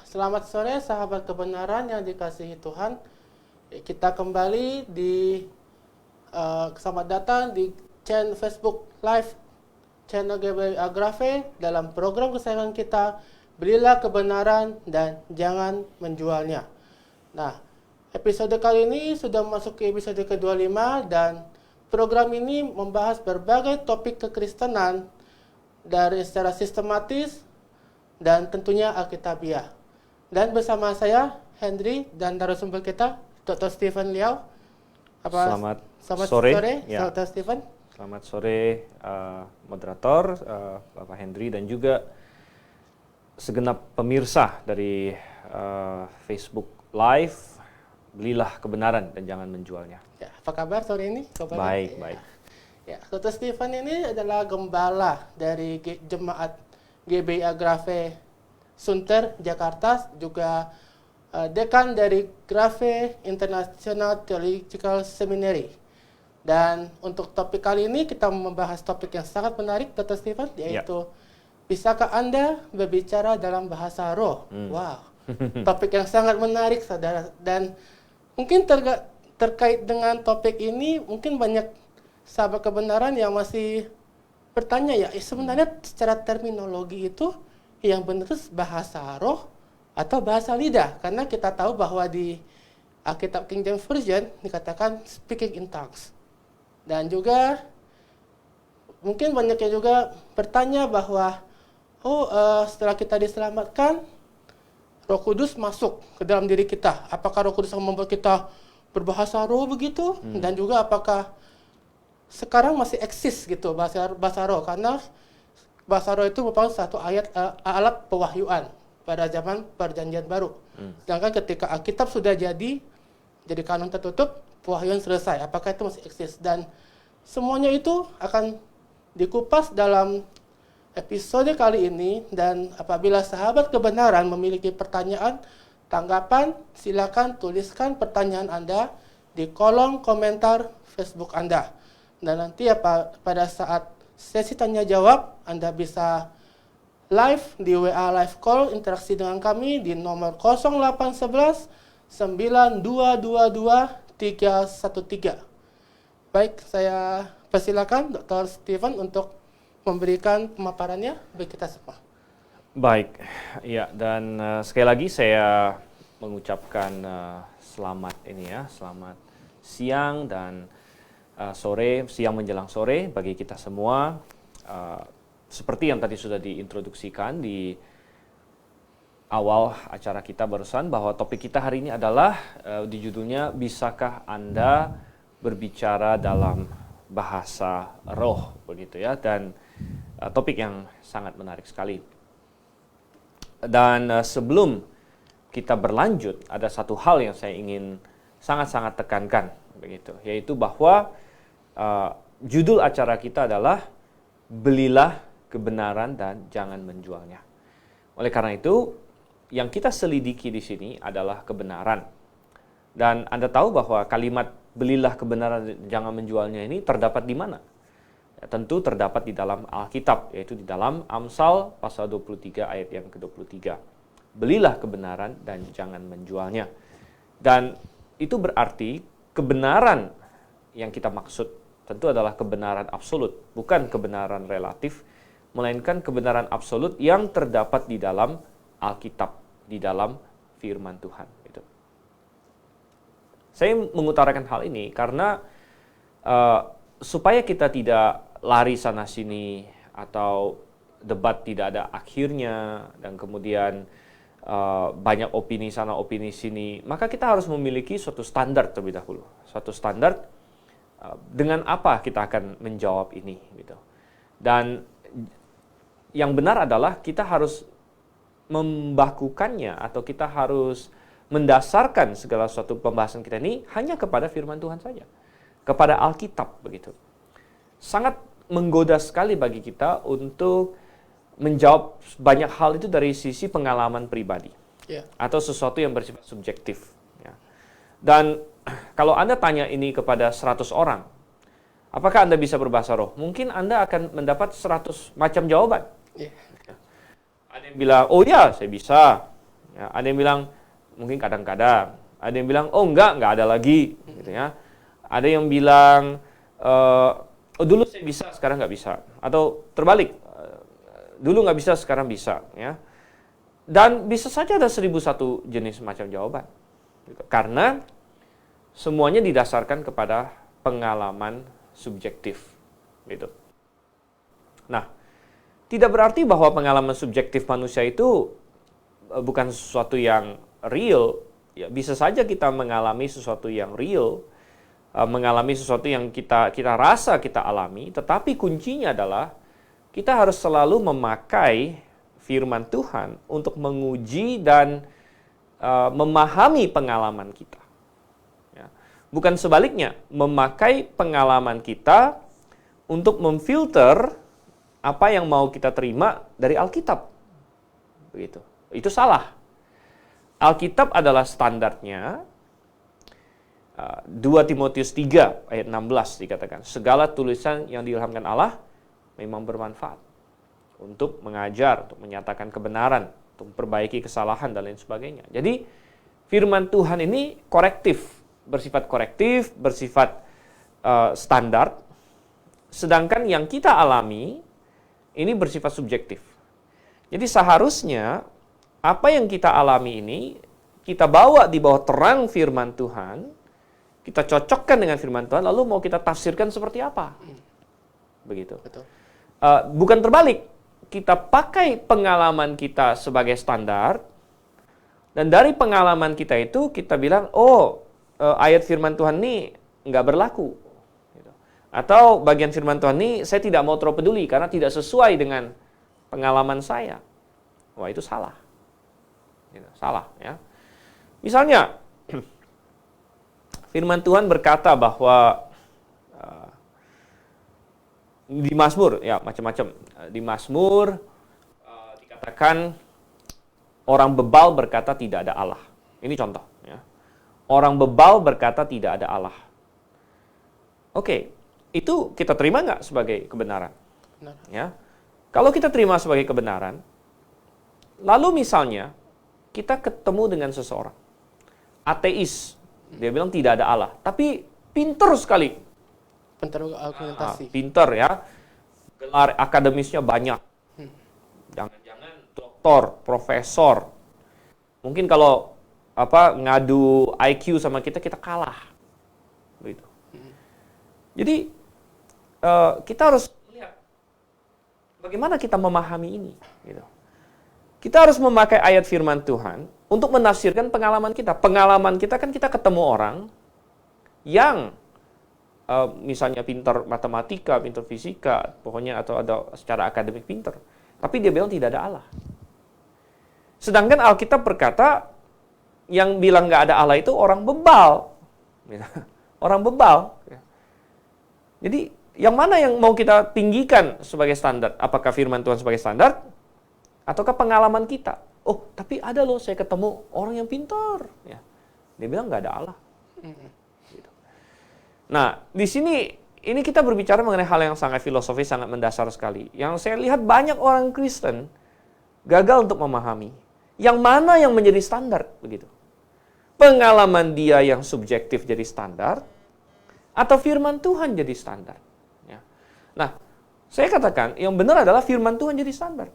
Selamat sore sahabat kebenaran yang dikasihi Tuhan. Kita kembali selamat datang di channel Facebook Live channel GBI Agrafe dalam program kesayangan kita, Belilah Kebenaran dan Jangan Menjualnya. Nah, episode kali ini sudah masuk ke episode ke-25 dan program ini membahas berbagai topik kekristenan dari secara sistematis dan tentunya Alkitabiah. Dan bersama saya, Henry, dan narasumber kita, Dr. Stephen Liao. Selamat sore. Ya. Dr. Stephen. Selamat sore, moderator, Bapak Henry, dan juga segenap pemirsa dari Facebook Live, Belilah Kebenaran dan Jangan Menjualnya. Ya, apa kabar sore ini? Baik. Ya, Dr. Stephen ini adalah gembala dari Jemaat GBI Agrafe Sunter, Jakarta, juga dekan dari Grafe International Theological Seminary. Dan untuk topik kali ini kita membahas topik yang sangat menarik, Dr. Stephen, yaitu bisakah Anda berbicara dalam bahasa roh? Wow, topik yang sangat menarik, saudara. Dan mungkin terkait dengan topik ini, mungkin banyak sahabat kebenaran yang masih bertanya, ya sebenarnya secara terminologi itu yang benar itu bahasa roh atau bahasa lidah, karena kita tahu bahwa di Alkitab King James Version dikatakan speaking in tongues. Dan juga mungkin banyak yang juga bertanya bahwa setelah kita diselamatkan, Roh Kudus masuk ke dalam diri kita. Apakah Roh Kudus akan membuat kita berbahasa roh begitu? Dan juga apakah sekarang masih eksis gitu bahasa roh, karena bahasa roh itu merupakan satu alat pewahyuan pada zaman Perjanjian Baru. Sedangkan ketika Alkitab sudah jadi kanon tertutup, pewahyuan selesai. Apakah itu masih eksis? Dan semuanya itu akan dikupas dalam episode kali ini. Dan apabila sahabat kebenaran memiliki pertanyaan, tanggapan, silakan tuliskan pertanyaan Anda di kolom komentar Facebook Anda. Dan nanti pada saat sesi tanya jawab, Anda bisa live di WA live call interaksi dengan kami di nomor 0811 9222 313. Baik, saya persilakan Dr. Stephen untuk memberikan pemaparannya bagi kita semua. Baik, ya, dan sekali lagi saya mengucapkan selamat siang dan siang menjelang sore bagi kita semua. Seperti yang tadi sudah diintroduksikan di awal acara kita barusan, bahwa topik kita hari ini adalah di judulnya, bisakah Anda berbicara dalam bahasa roh, begitu ya, dan topik yang sangat menarik sekali. Dan sebelum kita berlanjut, ada satu hal yang saya ingin sangat-sangat tekankan, begitu, yaitu bahwa judul acara kita adalah Belilah Kebenaran dan Jangan Menjualnya. Oleh karena itu, yang kita selidiki di sini adalah kebenaran. Dan Anda tahu bahwa kalimat belilah kebenaran dan jangan menjualnya ini terdapat di mana? Ya, tentu terdapat di dalam Alkitab, yaitu di dalam Amsal pasal 23 ayat yang ke-23. Belilah kebenaran dan jangan menjualnya. Dan itu berarti kebenaran yang kita maksud tentu adalah kebenaran absolut, bukan kebenaran relatif, melainkan kebenaran absolut yang terdapat di dalam Alkitab, di dalam firman Tuhan. Gitu. Saya mengutarakan hal ini karena supaya kita tidak lari sana-sini atau debat tidak ada akhirnya, dan kemudian banyak opini sana, opini sini, maka kita harus memiliki suatu standar terlebih dahulu. Suatu standar dengan apa kita akan menjawab ini. Gitu. Dan yang benar adalah kita harus membakukannya, atau kita harus mendasarkan segala suatu pembahasan kita ini hanya kepada firman Tuhan saja, kepada Alkitab, begitu. Sangat menggoda sekali bagi kita untuk menjawab banyak hal itu dari sisi pengalaman pribadi, atau sesuatu yang bersifat subjektif. Ya. Dan kalau Anda tanya ini kepada 100 orang, apakah Anda bisa berbahasa roh? Mungkin Anda akan mendapat 100 macam jawaban. Ada yang bilang, oh ya, saya bisa. Ya, ada yang bilang mungkin kadang-kadang, ada yang bilang oh enggak ada lagi, gitu ya. Ada yang bilang oh dulu saya bisa, sekarang nggak bisa, atau terbalik, dulu nggak bisa, sekarang bisa, ya. Dan bisa saja ada 1001 jenis macam jawaban, gitu. Karena semuanya didasarkan kepada pengalaman subjektif, gitu. Nah, tidak berarti bahwa pengalaman subjektif manusia itu bukan sesuatu yang real. Ya, bisa saja kita mengalami sesuatu yang real, mengalami sesuatu yang kita rasa kita alami, tetapi kuncinya adalah kita harus selalu memakai firman Tuhan untuk menguji dan memahami pengalaman kita. Ya. Bukan sebaliknya, memakai pengalaman kita untuk memfilter apa yang mau kita terima dari Alkitab. Begitu. Itu salah. Alkitab adalah standarnya. 2 Timotius 3 ayat 16 dikatakan, segala tulisan yang diilhamkan Allah memang bermanfaat untuk mengajar, untuk menyatakan kebenaran, untuk memperbaiki kesalahan dan lain sebagainya. Jadi firman Tuhan ini bersifat korektif, bersifat standar, sedangkan yang kita alami ini bersifat subjektif. Jadi seharusnya apa yang kita alami ini, kita bawa di bawah terang firman Tuhan, kita cocokkan dengan firman Tuhan, lalu mau kita tafsirkan seperti apa. Begitu. Betul. Bukan terbalik, kita pakai pengalaman kita sebagai standar, dan dari pengalaman kita itu, kita bilang, ayat firman Tuhan ini nggak berlaku. Atau bagian firman Tuhan ini, saya tidak mau terlalu peduli, karena tidak sesuai dengan pengalaman saya. Wah, itu salah. Salah, ya. Misalnya, firman Tuhan berkata bahwa di Mazmur, ya macam-macam. Di Mazmur dikatakan orang bebal berkata tidak ada Allah. Ini contoh, ya. Orang bebal berkata tidak ada Allah. Oke, itu kita terima nggak sebagai kebenaran? Benar. Ya. Kalau kita terima sebagai kebenaran, lalu misalnya kita ketemu dengan seseorang ateis, dia bilang tidak ada Allah, tapi pinter sekali. Pintar argumentasi. Pinter, ya. Gelar akademisnya banyak. Jangan-jangan doktor, profesor. Mungkin kalau ngadu IQ sama kita kalah. Begitu. Jadi kita harus melihat bagaimana kita memahami ini, gitu. Kita harus memakai ayat firman Tuhan untuk menafsirkan pengalaman kita. Pengalaman kita kan kita ketemu orang yang misalnya pintar matematika, pintar fisika, pokoknya atau ada secara akademik pintar. Tapi dia bilang tidak ada Allah. Sedangkan Alkitab berkata yang bilang nggak ada Allah itu orang bebal. Orang bebal. Jadi yang mana yang mau kita tinggikan sebagai standar? Apakah firman Tuhan sebagai standar? Ataukah pengalaman kita? Oh, tapi ada loh saya ketemu orang yang pintar. Ya. Dia bilang nggak ada Allah. Gitu. Nah, di sini ini kita berbicara mengenai hal yang sangat filosofis, sangat mendasar sekali. Yang saya lihat banyak orang Kristen gagal untuk memahami. Yang mana yang menjadi standar, begitu. Pengalaman dia yang subjektif jadi standar, atau firman Tuhan jadi standar. Ya. Nah, saya katakan yang benar adalah firman Tuhan jadi standar.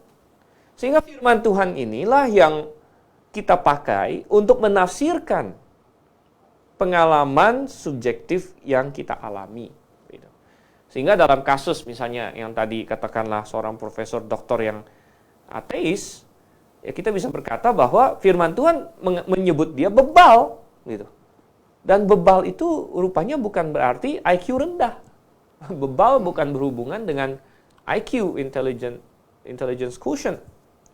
Sehingga firman Tuhan inilah yang kita pakai untuk menafsirkan pengalaman subjektif yang kita alami. Sehingga dalam kasus misalnya yang tadi katakanlah seorang profesor doktor yang ateis, ya kita bisa berkata bahwa firman Tuhan menyebut dia bebal, gitu. Dan bebal itu rupanya bukan berarti IQ rendah. Bebal bukan berhubungan dengan IQ, intelligence quotient.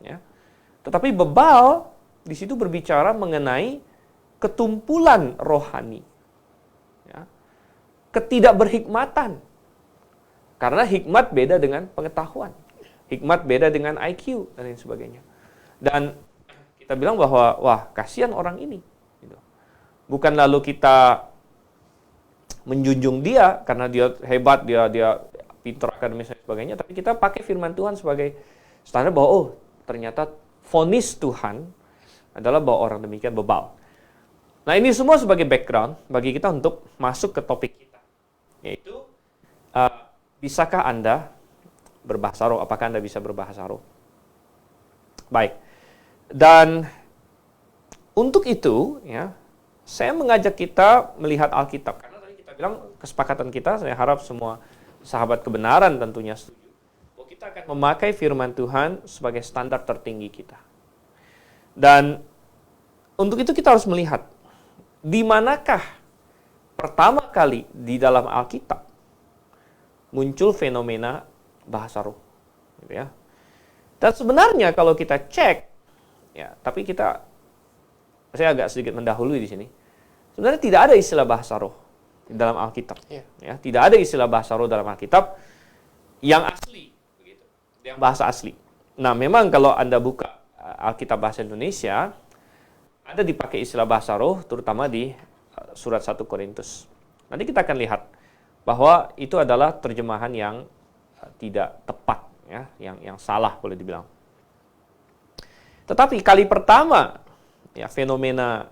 Ya. Tetapi bebal di situ berbicara mengenai ketumpulan rohani, ya. Ketidakberhikmatan. Karena hikmat beda dengan pengetahuan, hikmat beda dengan IQ dan lain sebagainya. Dan kita bilang bahwa wah kasihan orang ini, gitu. Bukan lalu kita menjunjung dia karena dia hebat, dia pintar akademis dan sebagainya, tapi kita pakai firman Tuhan sebagai standar bahwa oh ternyata vonis Tuhan adalah bahwa orang demikian bebal. Nah, ini semua sebagai background bagi kita untuk masuk ke topik kita, yaitu bisakah Anda berbahasa roh? Apakah Anda bisa berbahasa roh? Baik. Dan untuk itu, ya, saya mengajak kita melihat Alkitab. Karena tadi kita bilang kesepakatan kita, saya harap semua sahabat kebenaran tentunya setuju, bahwa kita akan memakai firman Tuhan sebagai standar tertinggi kita. Dan untuk itu kita harus melihat, di manakah pertama kali di dalam Alkitab muncul fenomena bahasa roh, gitu ya. Dan sebenarnya kalau kita cek, ya, tapi saya agak sedikit mendahului di sini. Sebenarnya tidak ada istilah bahasa roh di dalam Alkitab. Ya, tidak ada istilah bahasa roh dalam Alkitab yang asli, begitu, yang bahasa asli. Nah, memang kalau Anda buka Alkitab bahasa Indonesia, ada dipakai istilah bahasa roh, terutama di surat 1 Korintus. Nanti kita akan lihat bahwa itu adalah terjemahan yang tidak tepat, ya, yang salah boleh dibilang. Tetapi kali pertama, ya, fenomena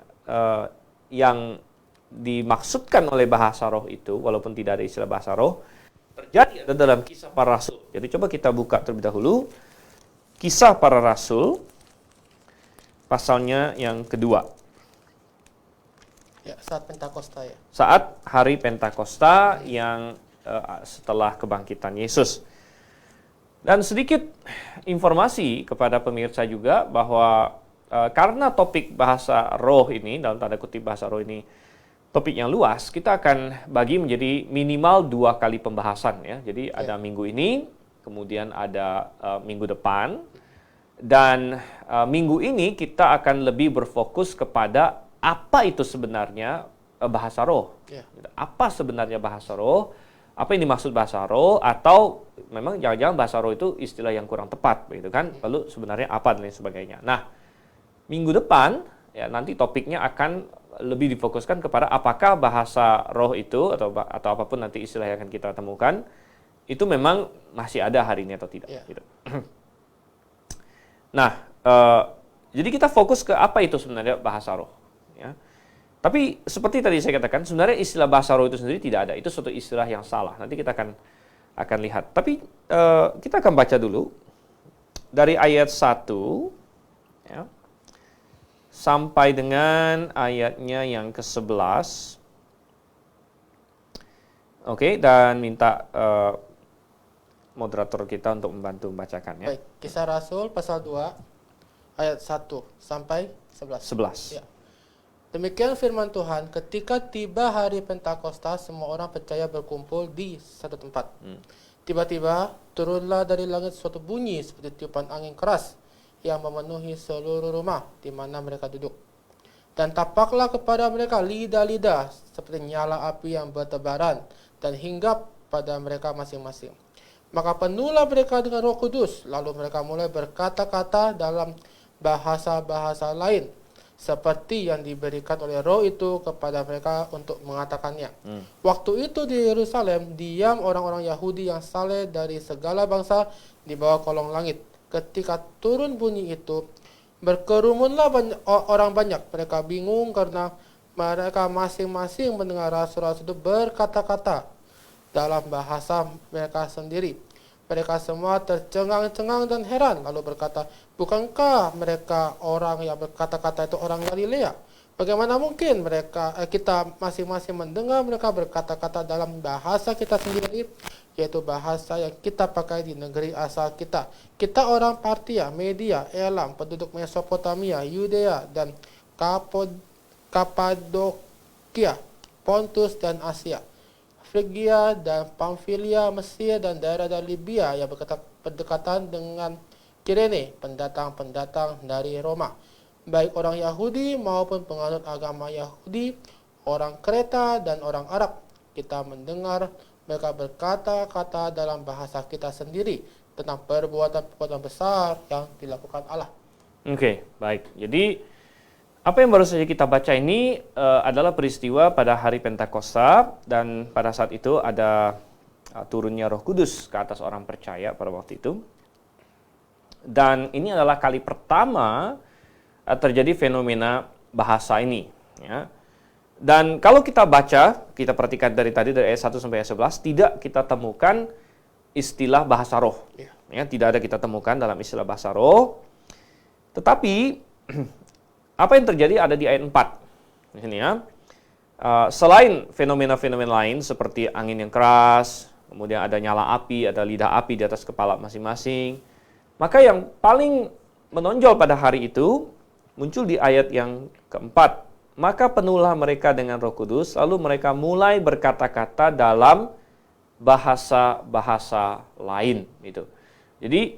yang dimaksudkan oleh bahasa roh itu, walaupun tidak ada istilah bahasa roh, terjadi ada dalam Kisah Para Rasul. Jadi coba kita buka terlebih dahulu Kisah Para Rasul, pasalnya yang kedua. Ya, saat Pentakosta, ya. Saat hari Pentakosta yang setelah kebangkitan Yesus. Dan sedikit informasi kepada pemirsa juga bahwa karena topik bahasa roh ini, dalam tanda kutip bahasa roh ini, topik yang luas, kita akan bagi menjadi minimal 2 kali pembahasan, ya. Jadi ada minggu ini, kemudian ada minggu depan, dan minggu ini kita akan lebih berfokus kepada apa itu sebenarnya bahasa roh. Apa sebenarnya bahasa roh? Apa yang dimaksud bahasa roh? Atau memang jangan-jangan bahasa roh itu istilah yang kurang tepat, begitu kan? Lalu sebenarnya apa dan lain sebagainya. Nah, minggu depan, ya, nanti topiknya akan lebih difokuskan kepada apakah bahasa roh itu atau apapun nanti istilah yang akan kita temukan itu memang masih ada hari ini atau tidak. Gitu. Nah, jadi kita fokus ke apa itu sebenarnya bahasa roh. Ya. Tapi seperti tadi saya katakan, sebenarnya istilah bahasa roh itu sendiri tidak ada. Itu suatu istilah yang salah. Nanti kita akan lihat. Tapi kita akan baca dulu dari ayat 1, ya, sampai dengan ayatnya yang ke-11. Oke, dan minta moderator kita untuk membantu membacakan, ya. Baik, Kisah Rasul pasal 2 ayat 1 sampai 11. Ya. Demikian firman Tuhan, ketika tiba hari Pentakosta, semua orang percaya berkumpul di satu tempat. Tiba-tiba turunlah dari langit suatu bunyi seperti tiupan angin keras yang memenuhi seluruh rumah di mana mereka duduk. Dan tapaklah kepada mereka lidah-lidah seperti nyala api yang bertebaran dan hinggap pada mereka masing-masing. Maka penuhlah mereka dengan Roh Kudus, lalu mereka mulai berkata-kata dalam bahasa-bahasa lain, seperti yang diberikan oleh Roh itu kepada mereka untuk mengatakannya. Waktu itu di Yerusalem diam orang-orang Yahudi yang saleh dari segala bangsa di bawah kolong langit. Ketika turun bunyi itu, berkerumunlah orang banyak. Mereka bingung karena mereka masing-masing mendengar rasul-rasul itu berkata-kata dalam bahasa mereka sendiri. Mereka semua tercengang-cengang dan heran, lalu berkata, bukankah mereka orang yang berkata-kata itu orang Galilea? Bagaimana mungkin kita masing-masing mendengar mereka berkata-kata dalam bahasa kita sendiri, yaitu bahasa yang kita pakai di negeri asal kita. Kita orang Partia, Media, Elam, penduduk Mesopotamia, Yudea, dan Kapadokia, Pontus dan Asia, Frigia dan Pamfilia, Mesir dan daerah Libya yang berdekatan dengan Kirene, pendatang-pendatang dari Roma, baik orang Yahudi maupun penganut agama Yahudi, orang Kreta dan orang Arab. Kita mendengar mereka berkata-kata dalam bahasa kita sendiri tentang perbuatan-perbuatan besar yang dilakukan Allah. Oke, baik. Jadi apa yang baru saja kita baca ini adalah peristiwa pada hari Pentakosta, dan pada saat itu ada turunnya Roh Kudus ke atas orang percaya pada waktu itu. Dan ini adalah kali pertama terjadi fenomena bahasa ini. Ya. Dan kalau kita baca, kita perhatikan dari tadi dari ayat 1 sampai ayat 11, tidak kita temukan istilah bahasa roh. Ya, tidak ada kita temukan dalam istilah bahasa roh. Tetapi apa yang terjadi ada di ayat 4. Di sini ya. Selain fenomena-fenomena lain seperti angin yang keras, kemudian ada nyala api, ada lidah api di atas kepala masing-masing. Maka yang paling menonjol pada hari itu muncul di ayat yang keempat. Maka penuhlah mereka dengan Roh Kudus, lalu mereka mulai berkata-kata dalam bahasa-bahasa lain. Gitu. Jadi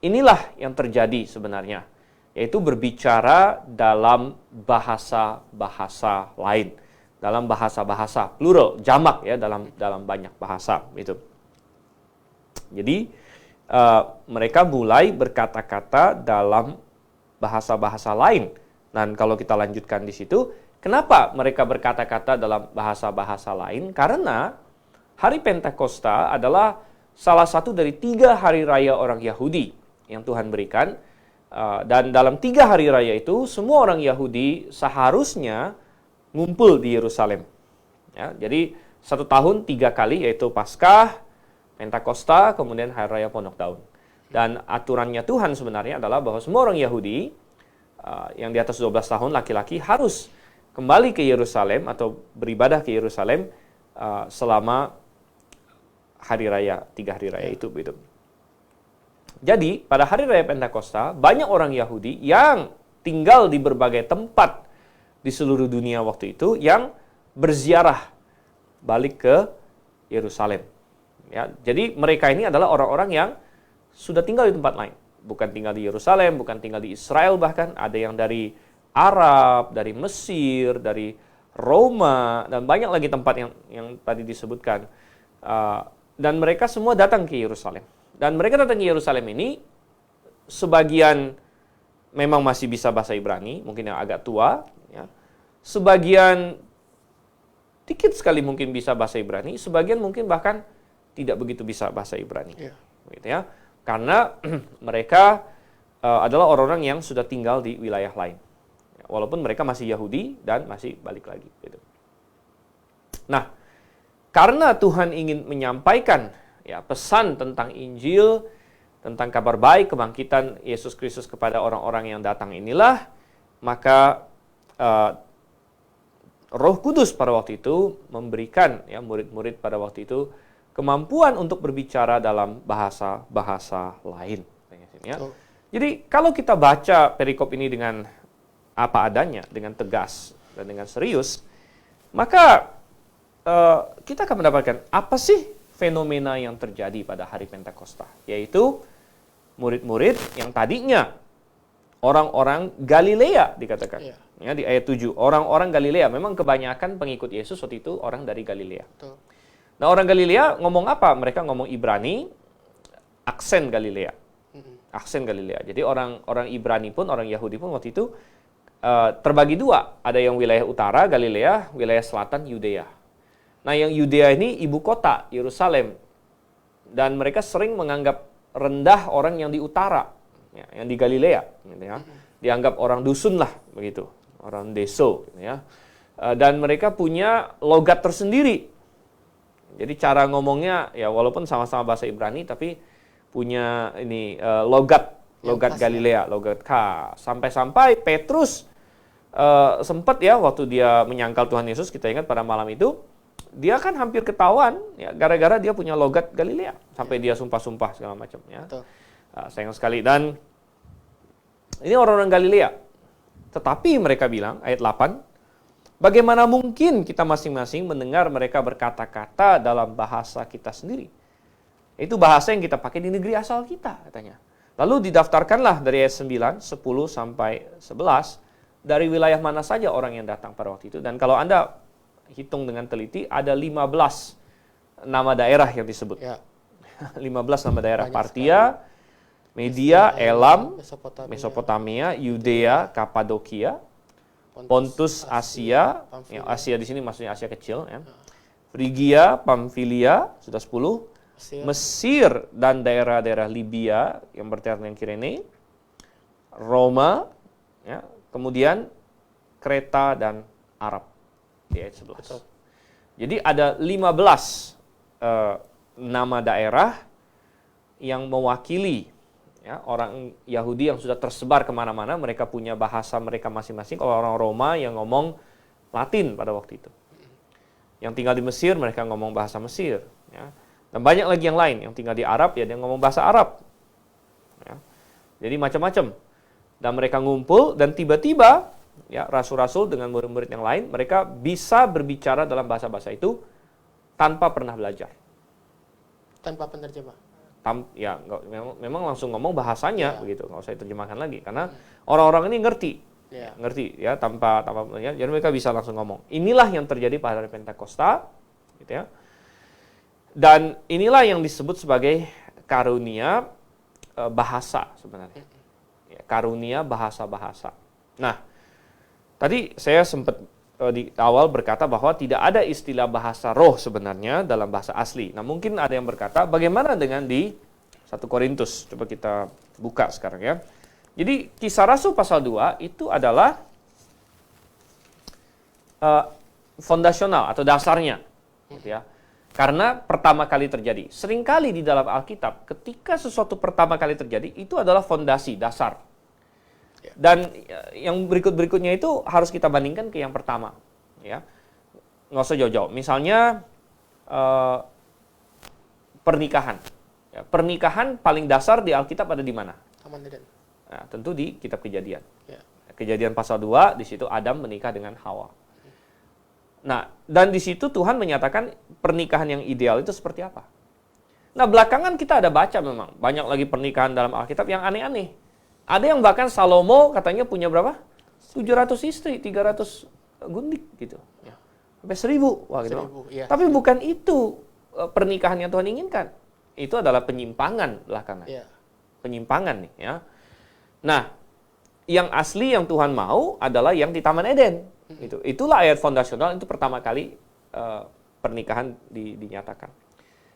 inilah yang terjadi sebenarnya, yaitu berbicara dalam bahasa-bahasa lain, dalam bahasa-bahasa plural, jamak ya, dalam banyak bahasa. Gitu. Jadi mereka mulai berkata-kata dalam bahasa-bahasa lain. Dan kalau kita lanjutkan di situ, kenapa mereka berkata-kata dalam bahasa-bahasa lain? Karena hari Pentakosta adalah salah satu dari 3 hari raya orang Yahudi yang Tuhan berikan. Dan dalam 3 hari raya itu, semua orang Yahudi seharusnya ngumpul di Yerusalem. Ya, jadi 1 tahun 3 kali, yaitu Paskah, Pentakosta, kemudian Hari Raya Pondok Daun. Dan aturannya Tuhan sebenarnya adalah bahwa semua orang Yahudi yang di atas 12 tahun laki-laki harus kembali ke Yerusalem atau beribadah ke Yerusalem selama hari raya, 3 hari raya itu. Gitu. Jadi pada hari raya Pentakosta banyak orang Yahudi yang tinggal di berbagai tempat di seluruh dunia waktu itu yang berziarah balik ke Yerusalem. Ya, jadi mereka ini adalah orang-orang yang sudah tinggal di tempat lain. Bukan tinggal di Yerusalem, bukan tinggal di Israel bahkan. Ada yang dari Arab, dari Mesir, dari Roma, dan banyak lagi tempat yang tadi disebutkan. Dan mereka semua datang ke Yerusalem. Dan mereka datang ke Yerusalem ini, sebagian memang masih bisa bahasa Ibrani, mungkin yang agak tua. Ya. Sebagian dikit sekali mungkin bisa bahasa Ibrani, sebagian mungkin bahkan tidak begitu bisa bahasa Ibrani. Gitu ya. Karena mereka adalah orang-orang yang sudah tinggal di wilayah lain. Walaupun mereka masih Yahudi dan masih balik lagi. Gitu. Nah, karena Tuhan ingin menyampaikan ya, pesan tentang Injil, tentang kabar baik kebangkitan Yesus Kristus kepada orang-orang yang datang inilah, maka Roh Kudus pada waktu itu memberikan ya, murid-murid pada waktu itu kemampuan untuk berbicara dalam bahasa-bahasa lain. Ya. Jadi kalau kita baca perikop ini dengan apa adanya, dengan tegas dan dengan serius, maka kita akan mendapatkan apa sih fenomena yang terjadi pada hari Pentakosta, yaitu murid-murid yang tadinya orang-orang Galilea dikatakan. Ya, di ayat 7, orang-orang Galilea, memang kebanyakan pengikut Yesus waktu itu orang dari Galilea. Betul. Nah, orang Galilea ngomong apa? Mereka ngomong Ibrani, aksen Galilea. Aksen Galilea. Jadi orang Ibrani pun, orang Yahudi pun waktu itu terbagi dua. Ada yang wilayah utara, Galilea, wilayah selatan, Yudea. Nah, yang Yudea ini ibu kota, Yerusalem. Dan mereka sering menganggap rendah orang yang di utara, ya, yang di Galilea. Gitu ya. Dianggap orang dusun lah, begitu. Orang deso. Gitu ya. Dan mereka punya logat tersendiri. Jadi cara ngomongnya ya walaupun sama-sama bahasa Ibrani tapi punya ini logat Galilea, logat K. Sampai-sampai Petrus sempat ya waktu dia menyangkal Tuhan Yesus, kita ingat pada malam itu, dia kan hampir ketahuan ya gara-gara dia punya logat Galilea, sampai dia sumpah-sumpah segala macam ya. Sayang sekali. Dan ini orang-orang Galilea. Tetapi mereka bilang ayat 8, bagaimana mungkin kita masing-masing mendengar mereka berkata-kata dalam bahasa kita sendiri? Itu bahasa yang kita pakai di negeri asal kita, katanya. Lalu didaftarkanlah dari ayat 9, 10 sampai 11 dari wilayah mana saja orang yang datang pada waktu itu. Dan kalau Anda hitung dengan teliti, ada 15 nama daerah yang disebut. Ya. 15 nama daerah. Partia, Media, Elam, Mesopotamia, Yudea, Kapadokia, Pontus, Asia, ya, Asia di sini maksudnya Asia kecil, ya. Frigia, Pamfilia, sudah 10, Mesir dan daerah-daerah Libya yang berdaerah dengan Kirene, Roma, Ya. Kemudian Kreta dan Arab di ayat 11. Betul. Jadi ada 15 nama daerah yang mewakili ya, orang Yahudi yang sudah tersebar kemana-mana. Mereka punya bahasa mereka masing-masing. Kalau orang Roma yang ngomong Latin pada waktu itu. Yang tinggal di Mesir, mereka ngomong bahasa Mesir. Ya. Dan banyak lagi yang lain. Yang tinggal di Arab, ya dia ngomong bahasa Arab. Ya. Jadi macam-macam. Dan mereka ngumpul, dan tiba-tiba ya rasul-rasul dengan murid-murid yang lain, mereka bisa berbicara dalam bahasa-bahasa itu tanpa pernah belajar. Tanpa penerjemah. Ya, memang langsung ngomong bahasanya, begitu, nggak usah diterjemahkan lagi. Karena orang-orang ini ngerti ya tanpa ya, jadi mereka bisa langsung ngomong. Inilah yang terjadi pada hari Pentakosta, gitu ya. Dan inilah yang disebut sebagai karunia bahasa sebenarnya. Ya, karunia bahasa-bahasa. Nah, tadi saya sempat di awal berkata bahwa tidak ada istilah bahasa roh sebenarnya dalam bahasa asli. Nah, mungkin ada yang berkata bagaimana dengan di 1 Korintus? Coba kita buka sekarang ya. Jadi Kisah Rasul pasal 2 itu adalah fondasional atau dasarnya, gitu ya. Karena pertama kali terjadi. Seringkali di dalam Alkitab, ketika sesuatu pertama kali terjadi, itu adalah fondasi, dasar. Dan yang berikut-berikutnya itu harus kita bandingkan ke yang pertama. Ya. Nggak usah jauh-jauh. Misalnya, pernikahan. Ya, pernikahan paling dasar di Alkitab ada di mana? Taman Eden. Nah, tentu di kitab Kejadian. Ya. Kejadian pasal 2, di situ Adam menikah dengan Hawa. Nah, dan di situ Tuhan menyatakan pernikahan yang ideal itu seperti apa. Nah, belakangan kita ada baca memang. Banyak lagi pernikahan dalam Alkitab yang aneh-aneh. Ada yang bahkan Salomo katanya punya berapa? 700 istri, 300 gundik gitu. Ya. Sampai 1000. Wah, gitu. 1000, ya. Tapi bukan itu pernikahan yang Tuhan inginkan. Itu adalah penyimpangan belakangan. Ya. Penyimpangan nih ya. Nah, yang asli yang Tuhan mau adalah yang di Taman Eden. Itulah ayat fondasional, itu pertama kali pernikahan dinyatakan.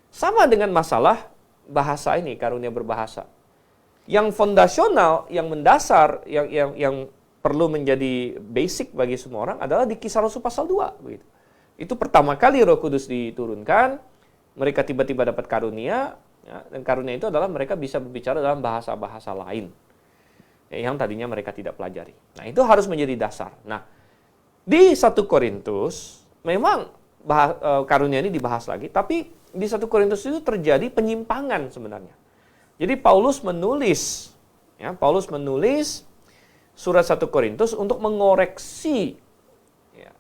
Sama dengan masalah bahasa ini, karunia berbahasa. Yang fondasional, yang mendasar, yang perlu menjadi basic bagi semua orang adalah di Kisah Rasul pasal 2. Begitu. Itu pertama kali Roh Kudus diturunkan, mereka tiba-tiba dapat karunia, ya, dan karunia itu adalah mereka bisa berbicara dalam bahasa-bahasa lain yang tadinya mereka tidak pelajari. Nah, itu harus menjadi dasar. Nah, di 1 Korintus memang karunia ini dibahas lagi, tapi di 1 Korintus itu terjadi penyimpangan sebenarnya. Jadi Paulus menulis surat 1 Korintus untuk mengoreksi ya,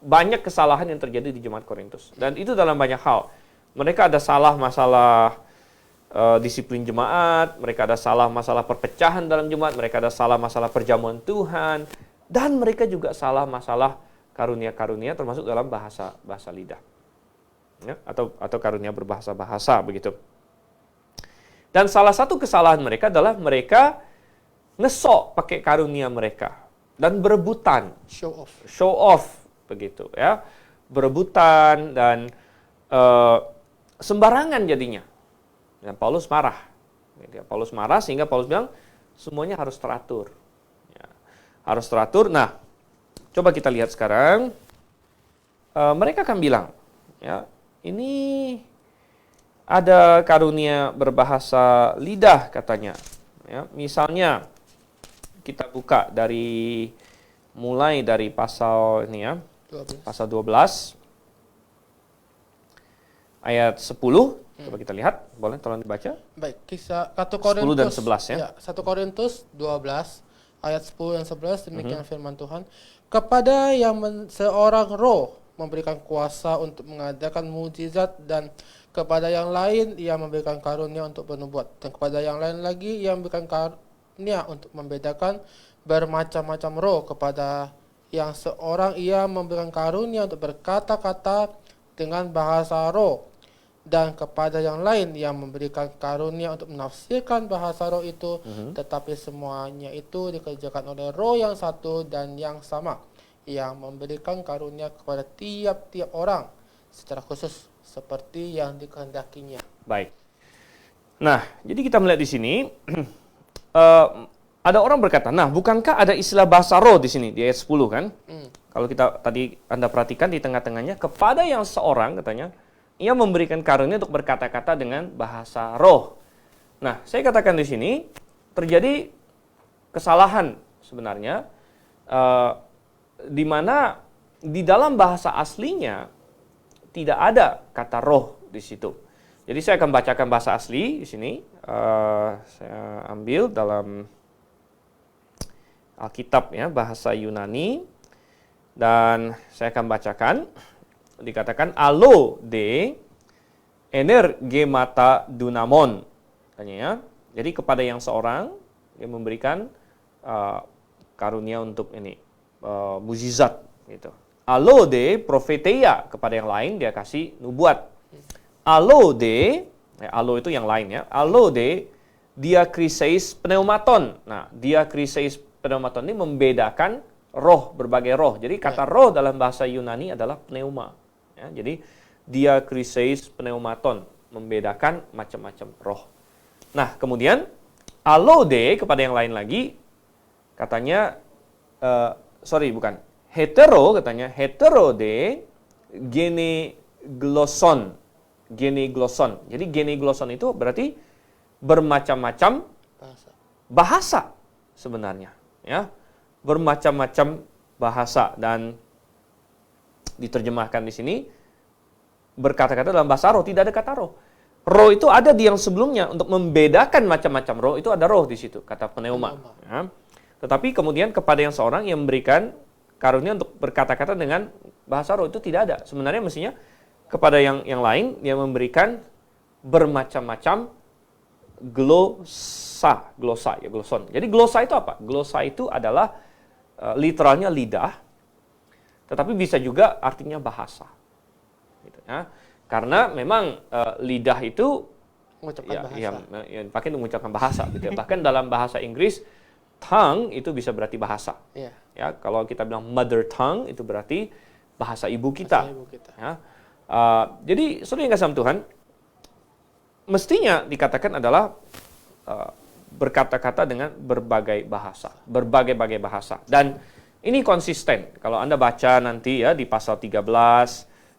banyak kesalahan yang terjadi di jemaat Korintus. Dan itu dalam banyak hal. Mereka ada salah masalah disiplin jemaat, mereka ada salah masalah perpecahan dalam jemaat, mereka ada salah masalah perjamuan Tuhan, dan mereka juga salah masalah karunia-karunia termasuk dalam bahasa lidah. Ya, atau karunia berbahasa-bahasa begitu. Dan salah satu kesalahan mereka adalah mereka ngesok pakai karunia mereka dan berebutan, show off begitu ya, berebutan dan sembarangan jadinya. Dan Paulus marah. Paulus marah sehingga Paulus bilang semuanya harus teratur. Ya, harus teratur. Nah, coba kita lihat sekarang. Mereka akan bilang, ya, ini ada karunia berbahasa lidah katanya. Ya, misalnya kita buka mulai dari pasal ini ya, 12. pasal 12 ayat 10. Coba kita lihat, boleh tolong dibaca. Baik, kisah 1 Korintus 10 dan 11 ya. 1 Korintus 12 ayat 10 dan 11 demikian firman Tuhan. Kepada yang seorang roh memberikan kuasa untuk mengadakan mukjizat, dan kepada yang lain ia memberikan karunia untuk bernubuat, dan kepada yang lain lagi ia memberikan karunia untuk membedakan bermacam-macam roh, kepada yang seorang ia memberikan karunia untuk berkata-kata dengan bahasa roh, dan kepada yang lain yang memberikan karunia untuk menafsirkan bahasa roh itu, tetapi semuanya itu dikerjakan oleh roh yang satu dan yang sama, yang memberikan karunia kepada tiap-tiap orang secara khusus seperti yang dikehendakinya. Baik. Nah, jadi kita melihat di sini ada orang berkata, nah bukankah ada istilah bahasa roh di sini, di ayat 10 kan? Kalau kita tadi Anda perhatikan di tengah-tengahnya, kepada yang seorang katanya, ia memberikan karunia untuk berkata-kata dengan bahasa roh. Nah, saya katakan di sini, terjadi kesalahan sebenarnya, di mana di dalam bahasa aslinya tidak ada kata roh di situ. Jadi saya akan bacakan bahasa asli di sini. Saya ambil dalam Alkitab ya, bahasa Yunani, dan saya akan bacakan. Dikatakan allo de energemata dunamon, katanya ya. Jadi kepada yang seorang dia memberikan karunia untuk ini mukjizat gitu. Allo de profeteia, kepada yang lain dia kasih nubuat. Allo de, allo itu yang lain ya. Allo de diakriseis pneumaton. Nah, diakriseis pneumaton ini membedakan roh, berbagai roh. Jadi kata roh dalam bahasa Yunani adalah pneuma. Ya, jadi diakriseis pneumaton, membedakan macam-macam roh. Nah, kemudian allo de kepada yang lain lagi, katanya, hetero katanya, hetero de genegloson. Genegloson. Jadi genegloson itu berarti bermacam-macam bahasa sebenarnya. Ya, bermacam-macam bahasa, dan diterjemahkan di sini berkata-kata dalam bahasa roh, tidak ada kata roh. Roh itu ada di yang sebelumnya, untuk membedakan macam-macam roh itu ada roh di situ, kata pneuma. Ya. Tetapi kemudian kepada yang seorang yang memberikan karunia untuk berkata-kata dengan bahasa roh itu tidak ada. Sebenarnya mestinya kepada yang lain dia memberikan bermacam-macam glosa ya, gloson. Jadi glosa itu apa? Glosa itu adalah literalnya lidah, tetapi bisa juga artinya bahasa. Gitu, ya. Karena memang lidah itu mengucapkan bahasa. Pakai mengucapkan bahasa. Gitu ya. Bahkan dalam bahasa Inggris, tongue itu bisa berarti bahasa. Yeah. Ya, kalau kita bilang mother tongue itu berarti bahasa ibu kita. Bahasa ibu kita. Ya. Jadi saudara yang kasih sama Tuhan, mestinya dikatakan adalah berkata-kata dengan berbagai bahasa, berbagai-bagai bahasa. Dan ini konsisten. Kalau Anda baca nanti ya di pasal 13,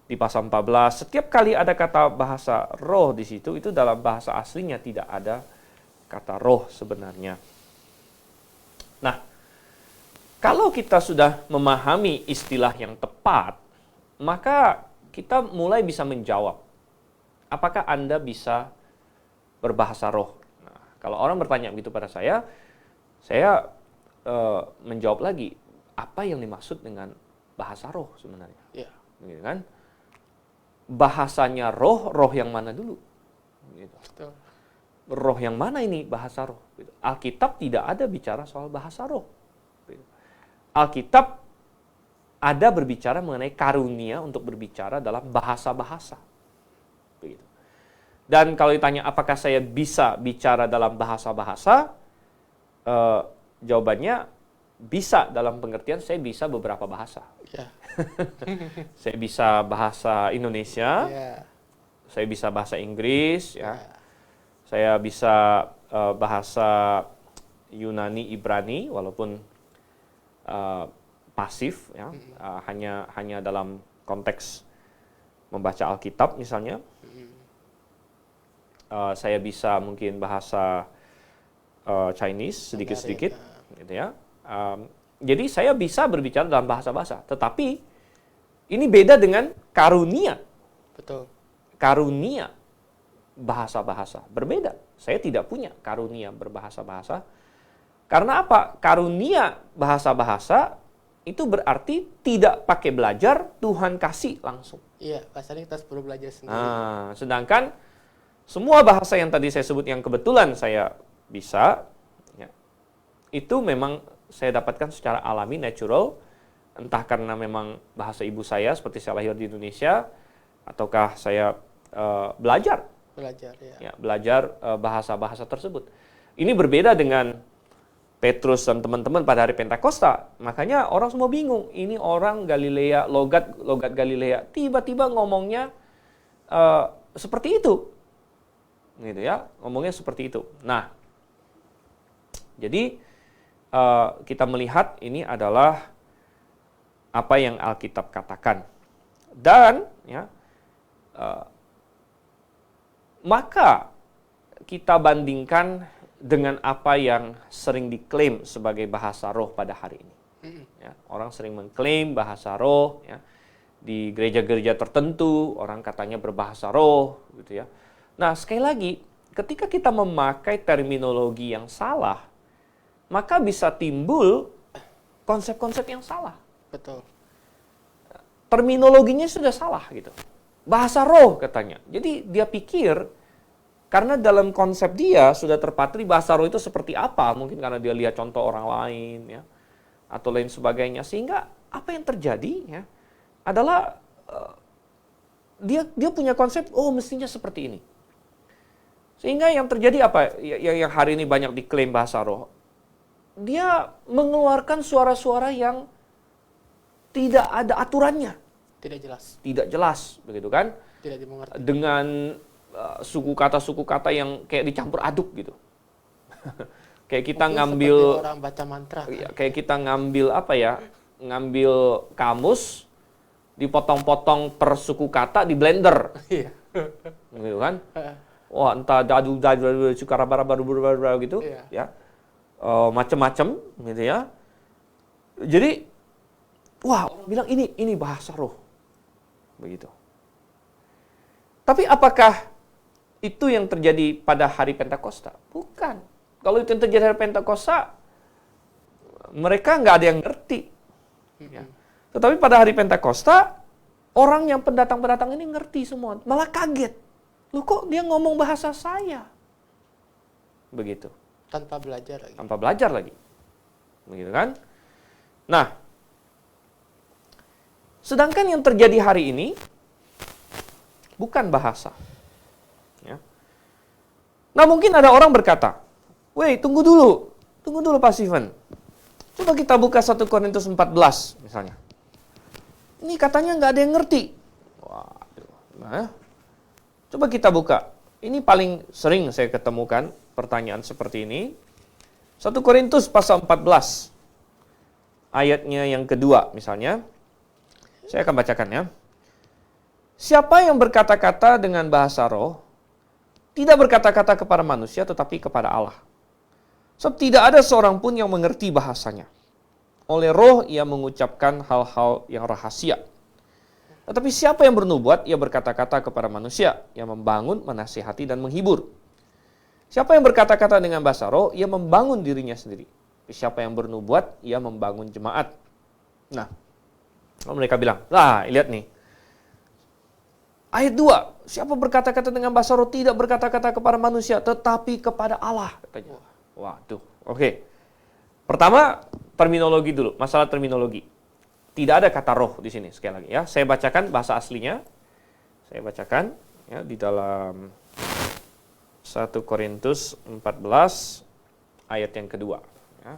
di pasal 14, setiap kali ada kata bahasa roh di situ, itu dalam bahasa aslinya tidak ada kata roh sebenarnya. Nah, kalau kita sudah memahami istilah yang tepat, maka kita mulai bisa menjawab, apakah Anda bisa berbahasa roh? Nah, kalau orang bertanya begitu pada saya menjawab lagi, apa yang dimaksud dengan bahasa roh sebenarnya? Yeah. Gitu kan? Bahasanya roh yang mana dulu? Gitu. Betul. Roh yang mana ini bahasa roh? Gitu. Alkitab tidak ada bicara soal bahasa roh. Gitu. Alkitab ada berbicara mengenai karunia untuk berbicara dalam bahasa-bahasa. Begitu. Dan kalau ditanya apakah saya bisa bicara dalam bahasa-bahasa, jawabannya bisa, dalam pengertian saya bisa beberapa bahasa. Yeah. Saya bisa bahasa Indonesia, saya bisa bahasa Inggris, ya. Saya bisa bahasa Yunani, Ibrani, walaupun pasif, ya, hanya dalam konteks membaca Alkitab misalnya. Saya bisa mungkin bahasa Chinese sedikit-sedikit, gitu ya. Jadi saya bisa berbicara dalam bahasa-bahasa, tetapi ini beda dengan karunia. Betul. Karunia bahasa-bahasa berbeda. Saya tidak punya karunia berbahasa-bahasa. Karena apa? Karunia bahasa-bahasa itu berarti tidak pakai belajar, Tuhan kasih langsung. Iya, bahasanya kita perlu belajar sendiri. Nah, sedangkan semua bahasa yang tadi saya sebut yang kebetulan saya bisa, ya, itu memang saya dapatkan secara alami, natural, entah karena memang bahasa ibu saya seperti saya lahir di Indonesia, ataukah saya belajar, ya. Belajar bahasa-bahasa tersebut. Ini berbeda dengan Petrus dan teman-teman pada hari Pentakosta. Makanya orang semua bingung, ini orang Galilea, logat Galilea, tiba-tiba ngomongnya seperti itu, gitu ya, ngomongnya seperti itu. Nah, jadi kita melihat ini adalah apa yang Alkitab katakan. Dan ya, maka kita bandingkan dengan apa yang sering diklaim sebagai bahasa roh pada hari ini. Ya, orang sering mengklaim bahasa roh, ya, di gereja-gereja tertentu orang katanya berbahasa roh, gitu ya. Nah, sekali lagi, ketika kita memakai terminologi yang salah, maka bisa timbul konsep-konsep yang salah. Betul. Terminologinya sudah salah gitu. Bahasa roh katanya. Jadi dia pikir karena dalam konsep dia sudah terpatri bahasa roh itu seperti apa, mungkin karena dia lihat contoh orang lain ya atau lain sebagainya, sehingga apa yang terjadi ya adalah dia punya konsep mestinya seperti ini. Sehingga yang terjadi apa? Yang hari ini banyak diklaim bahasa roh. Dia mengeluarkan suara-suara yang tidak ada aturannya. Tidak jelas. Tidak jelas, begitu kan? Tidak dimengerti. Dengan suku kata yang kayak dicampur aduk gitu. Kayak kita Mungkin ngambil seperti orang baca mantra. ya, kayak kita ngambil apa ya? Ngambil kamus, dipotong-potong per suku kata di blender. Iya. Gitu kan? Wah, entah dadu baru gitu, Iya. ya. Macam-macam gitu ya. Jadi wah, orang bilang ini bahasa roh. Begitu. Tapi apakah itu yang terjadi pada hari Pentakosta? Bukan. Kalau itu yang terjadi hari Pentakosta, mereka nggak ada yang ngerti. Ya. Tetapi pada hari Pentakosta, orang yang pendatang-pendatang ini ngerti semua. Malah kaget. Loh kok dia ngomong bahasa saya? Begitu. Tanpa belajar lagi. Tanpa belajar lagi. Begitu kan? Nah, sedangkan yang terjadi hari ini bukan bahasa. Ya. Nah, mungkin ada orang berkata, "Weh, tunggu dulu Pak Steven. Coba kita buka 1 Korintus 14 misalnya. Ini katanya nggak ada yang ngerti." Waduh, nah, coba kita buka. Ini paling sering saya ketemukan pertanyaan seperti ini. 1 Korintus pasal 14. Ayatnya yang kedua misalnya. Saya akan bacakan ya. Siapa yang berkata-kata dengan bahasa roh, tidak berkata-kata kepada manusia tetapi kepada Allah. Sebab tidak ada seorang pun yang mengerti bahasanya. Oleh roh ia mengucapkan hal-hal yang rahasia. Tetapi siapa yang bernubuat, ia berkata-kata kepada manusia, yang membangun, menasihati, dan menghibur. Siapa yang berkata-kata dengan bahasa roh, ia membangun dirinya sendiri. Tapi siapa yang bernubuat, ia membangun jemaat. Nah, mereka bilang, lihat nih. Ayat 2, siapa berkata-kata dengan bahasa roh tidak berkata-kata kepada manusia, tetapi kepada Allah. Katanya. Waduh, oke. Pertama, terminologi dulu, masalah terminologi. Tidak ada kata roh di sini, sekali lagi ya. Saya bacakan bahasa aslinya. Saya bacakan ya di dalam 1 Korintus 14 ayat yang kedua. Ya.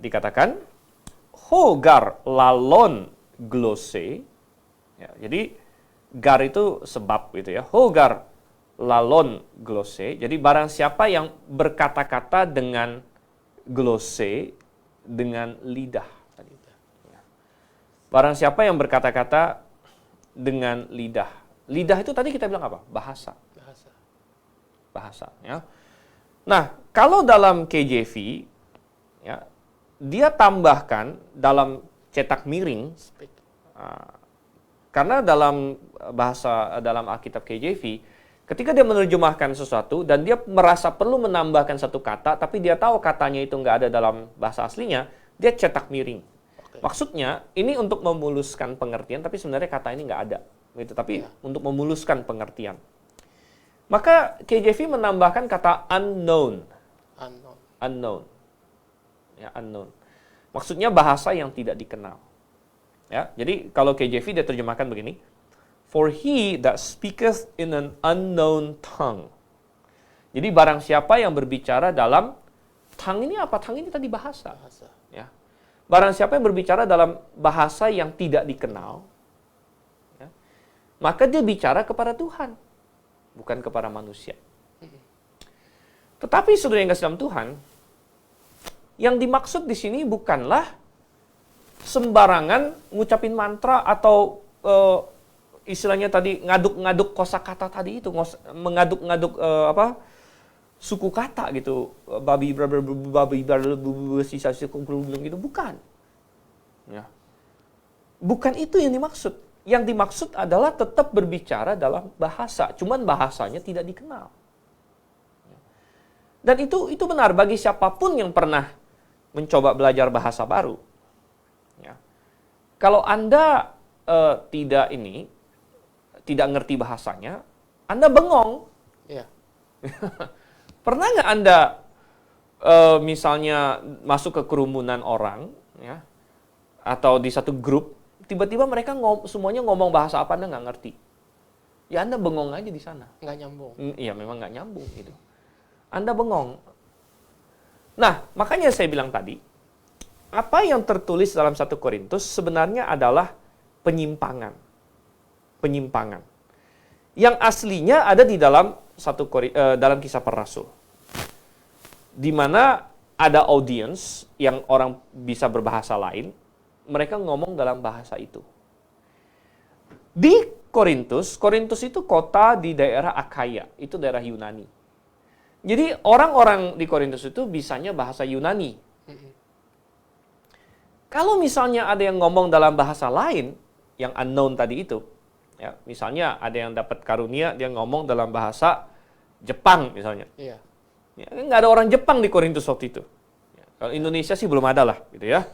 Dikatakan, Hogar lalon glose. Ya, jadi gar itu sebab gitu ya. Hogar lalon glose. Jadi barang siapa yang berkata-kata dengan glose, dengan lidah. Ya. Barang siapa yang berkata-kata dengan lidah. Lidah itu tadi kita bilang apa? Bahasa. Bahasa. Ya. Nah, kalau dalam KJV, ya, dia tambahkan dalam cetak miring, karena dalam dalam Alkitab KJV, ketika dia menerjemahkan sesuatu dan dia merasa perlu menambahkan satu kata, tapi dia tahu katanya itu nggak ada dalam bahasa aslinya, dia cetak miring. Okay. Maksudnya ini untuk memuluskan pengertian, tapi sebenarnya kata ini nggak ada, gitu. Tapi untuk memuluskan pengertian. Maka KJV menambahkan kata unknown. Ya, unknown. Maksudnya bahasa yang tidak dikenal. Ya, jadi kalau KJV dia terjemahkan begini. For he that speaketh in an unknown tongue. Jadi barang siapa yang berbicara dalam tongue ini apa? Tongue ini tadi bahasa. Ya. Barang siapa yang berbicara dalam bahasa yang tidak dikenal, ya, maka dia bicara kepada Tuhan, bukan kepada manusia. Tetapi saudara yang kasih dalam Tuhan, yang dimaksud di sini bukanlah sembarangan ngucapin mantra atau istilahnya tadi ngaduk-ngaduk kosakata tadi itu, mengaduk-ngaduk suku kata gitu, babi sisa gitu, bukan. Ya. Bukan itu yang dimaksud. Yang dimaksud adalah tetap berbicara dalam bahasa, cuman bahasanya tidak dikenal. Dan itu benar bagi siapapun yang pernah mencoba belajar bahasa baru. Ya. Kalau Anda tidak ngerti bahasanya, Anda bengong. Iya. Pernah nggak Anda misalnya masuk ke kerumunan orang, ya, atau di satu grup, tiba-tiba mereka semuanya ngomong bahasa apa Anda nggak ngerti? Ya Anda bengong aja di sana. Nggak nyambung. Iya memang nggak nyambung gitu. Anda bengong. Nah makanya saya bilang tadi, apa yang tertulis dalam 1 Korintus sebenarnya adalah penyimpangan. Penyimpangan. Yang aslinya ada di dalam dalam Kisah Para Rasul. Di mana ada audience yang orang bisa berbahasa lain, mereka ngomong dalam bahasa itu. Di Korintus itu kota di daerah Akaya, itu daerah Yunani. Jadi orang-orang di Korintus itu bisanya bahasa Yunani. Kalau misalnya ada yang ngomong dalam bahasa lain, yang unknown tadi itu, ya, misalnya ada yang dapat karunia, dia ngomong dalam bahasa Jepang misalnya. Iya. Ya, nggak ada orang Jepang di Korintus waktu itu. Ya, kalau Indonesia sih belum ada lah, gitu ya.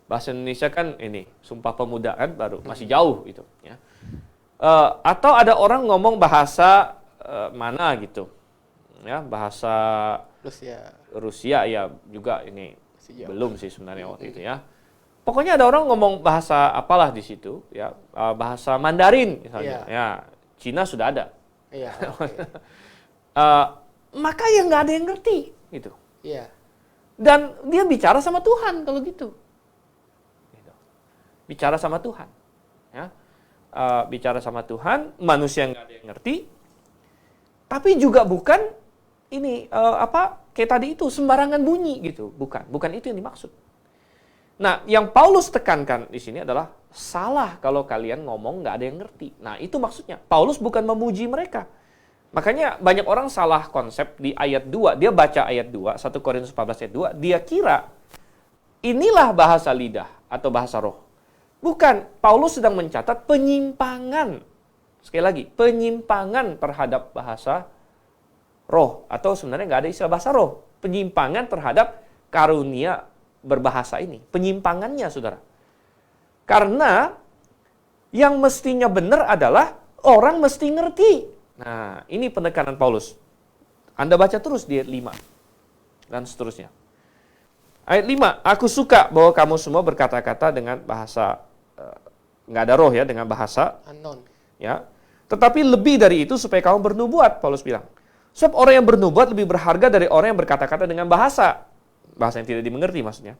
Bahasa Indonesia kan ini, Sumpah Pemuda kan baru, masih jauh gitu. Ya. Atau ada orang ngomong bahasa mana gitu. Ya, bahasa Rusia ya juga ini belum sih sebenarnya waktu itu ya. Pokoknya ada orang ngomong bahasa apalah di situ ya, bahasa Mandarin misalnya. Ya, Cina sudah ada. Iya. Maka ya nggak ada yang ngerti gitu. Iya. Dan dia bicara sama Tuhan kalau gitu. Bicara sama Tuhan. Ya. Bicara sama Tuhan, manusia nggak ada yang ngerti. Tapi juga bukan ini kayak tadi itu sembarangan bunyi gitu, bukan itu yang dimaksud. Nah, yang Paulus tekankan di sini adalah salah kalau kalian ngomong nggak ada yang ngerti. Nah, itu maksudnya. Paulus bukan memuji mereka. Makanya banyak orang salah konsep di ayat 2. Dia baca ayat 2, 1 Korintus 14 ayat 2, dia kira inilah bahasa lidah atau bahasa roh. Bukan, Paulus sedang mencatat penyimpangan. Sekali lagi, penyimpangan terhadap bahasa roh, atau sebenarnya nggak ada istilah bahasa roh, penyimpangan terhadap karunia berbahasa ini, penyimpangannya saudara. Karena yang mestinya benar adalah orang mesti ngerti. Nah, ini penekanan Paulus. Anda baca terus di ayat 5 dan seterusnya. Ayat 5, aku suka bahwa kamu semua berkata-kata dengan bahasa nggak ada roh ya, dengan bahasa unknown. Ya, tetapi lebih dari itu supaya kamu bernubuat, Paulus bilang. Sebab orang yang bernubuat lebih berharga dari orang yang berkata-kata dengan bahasa yang tidak dimengerti maksudnya.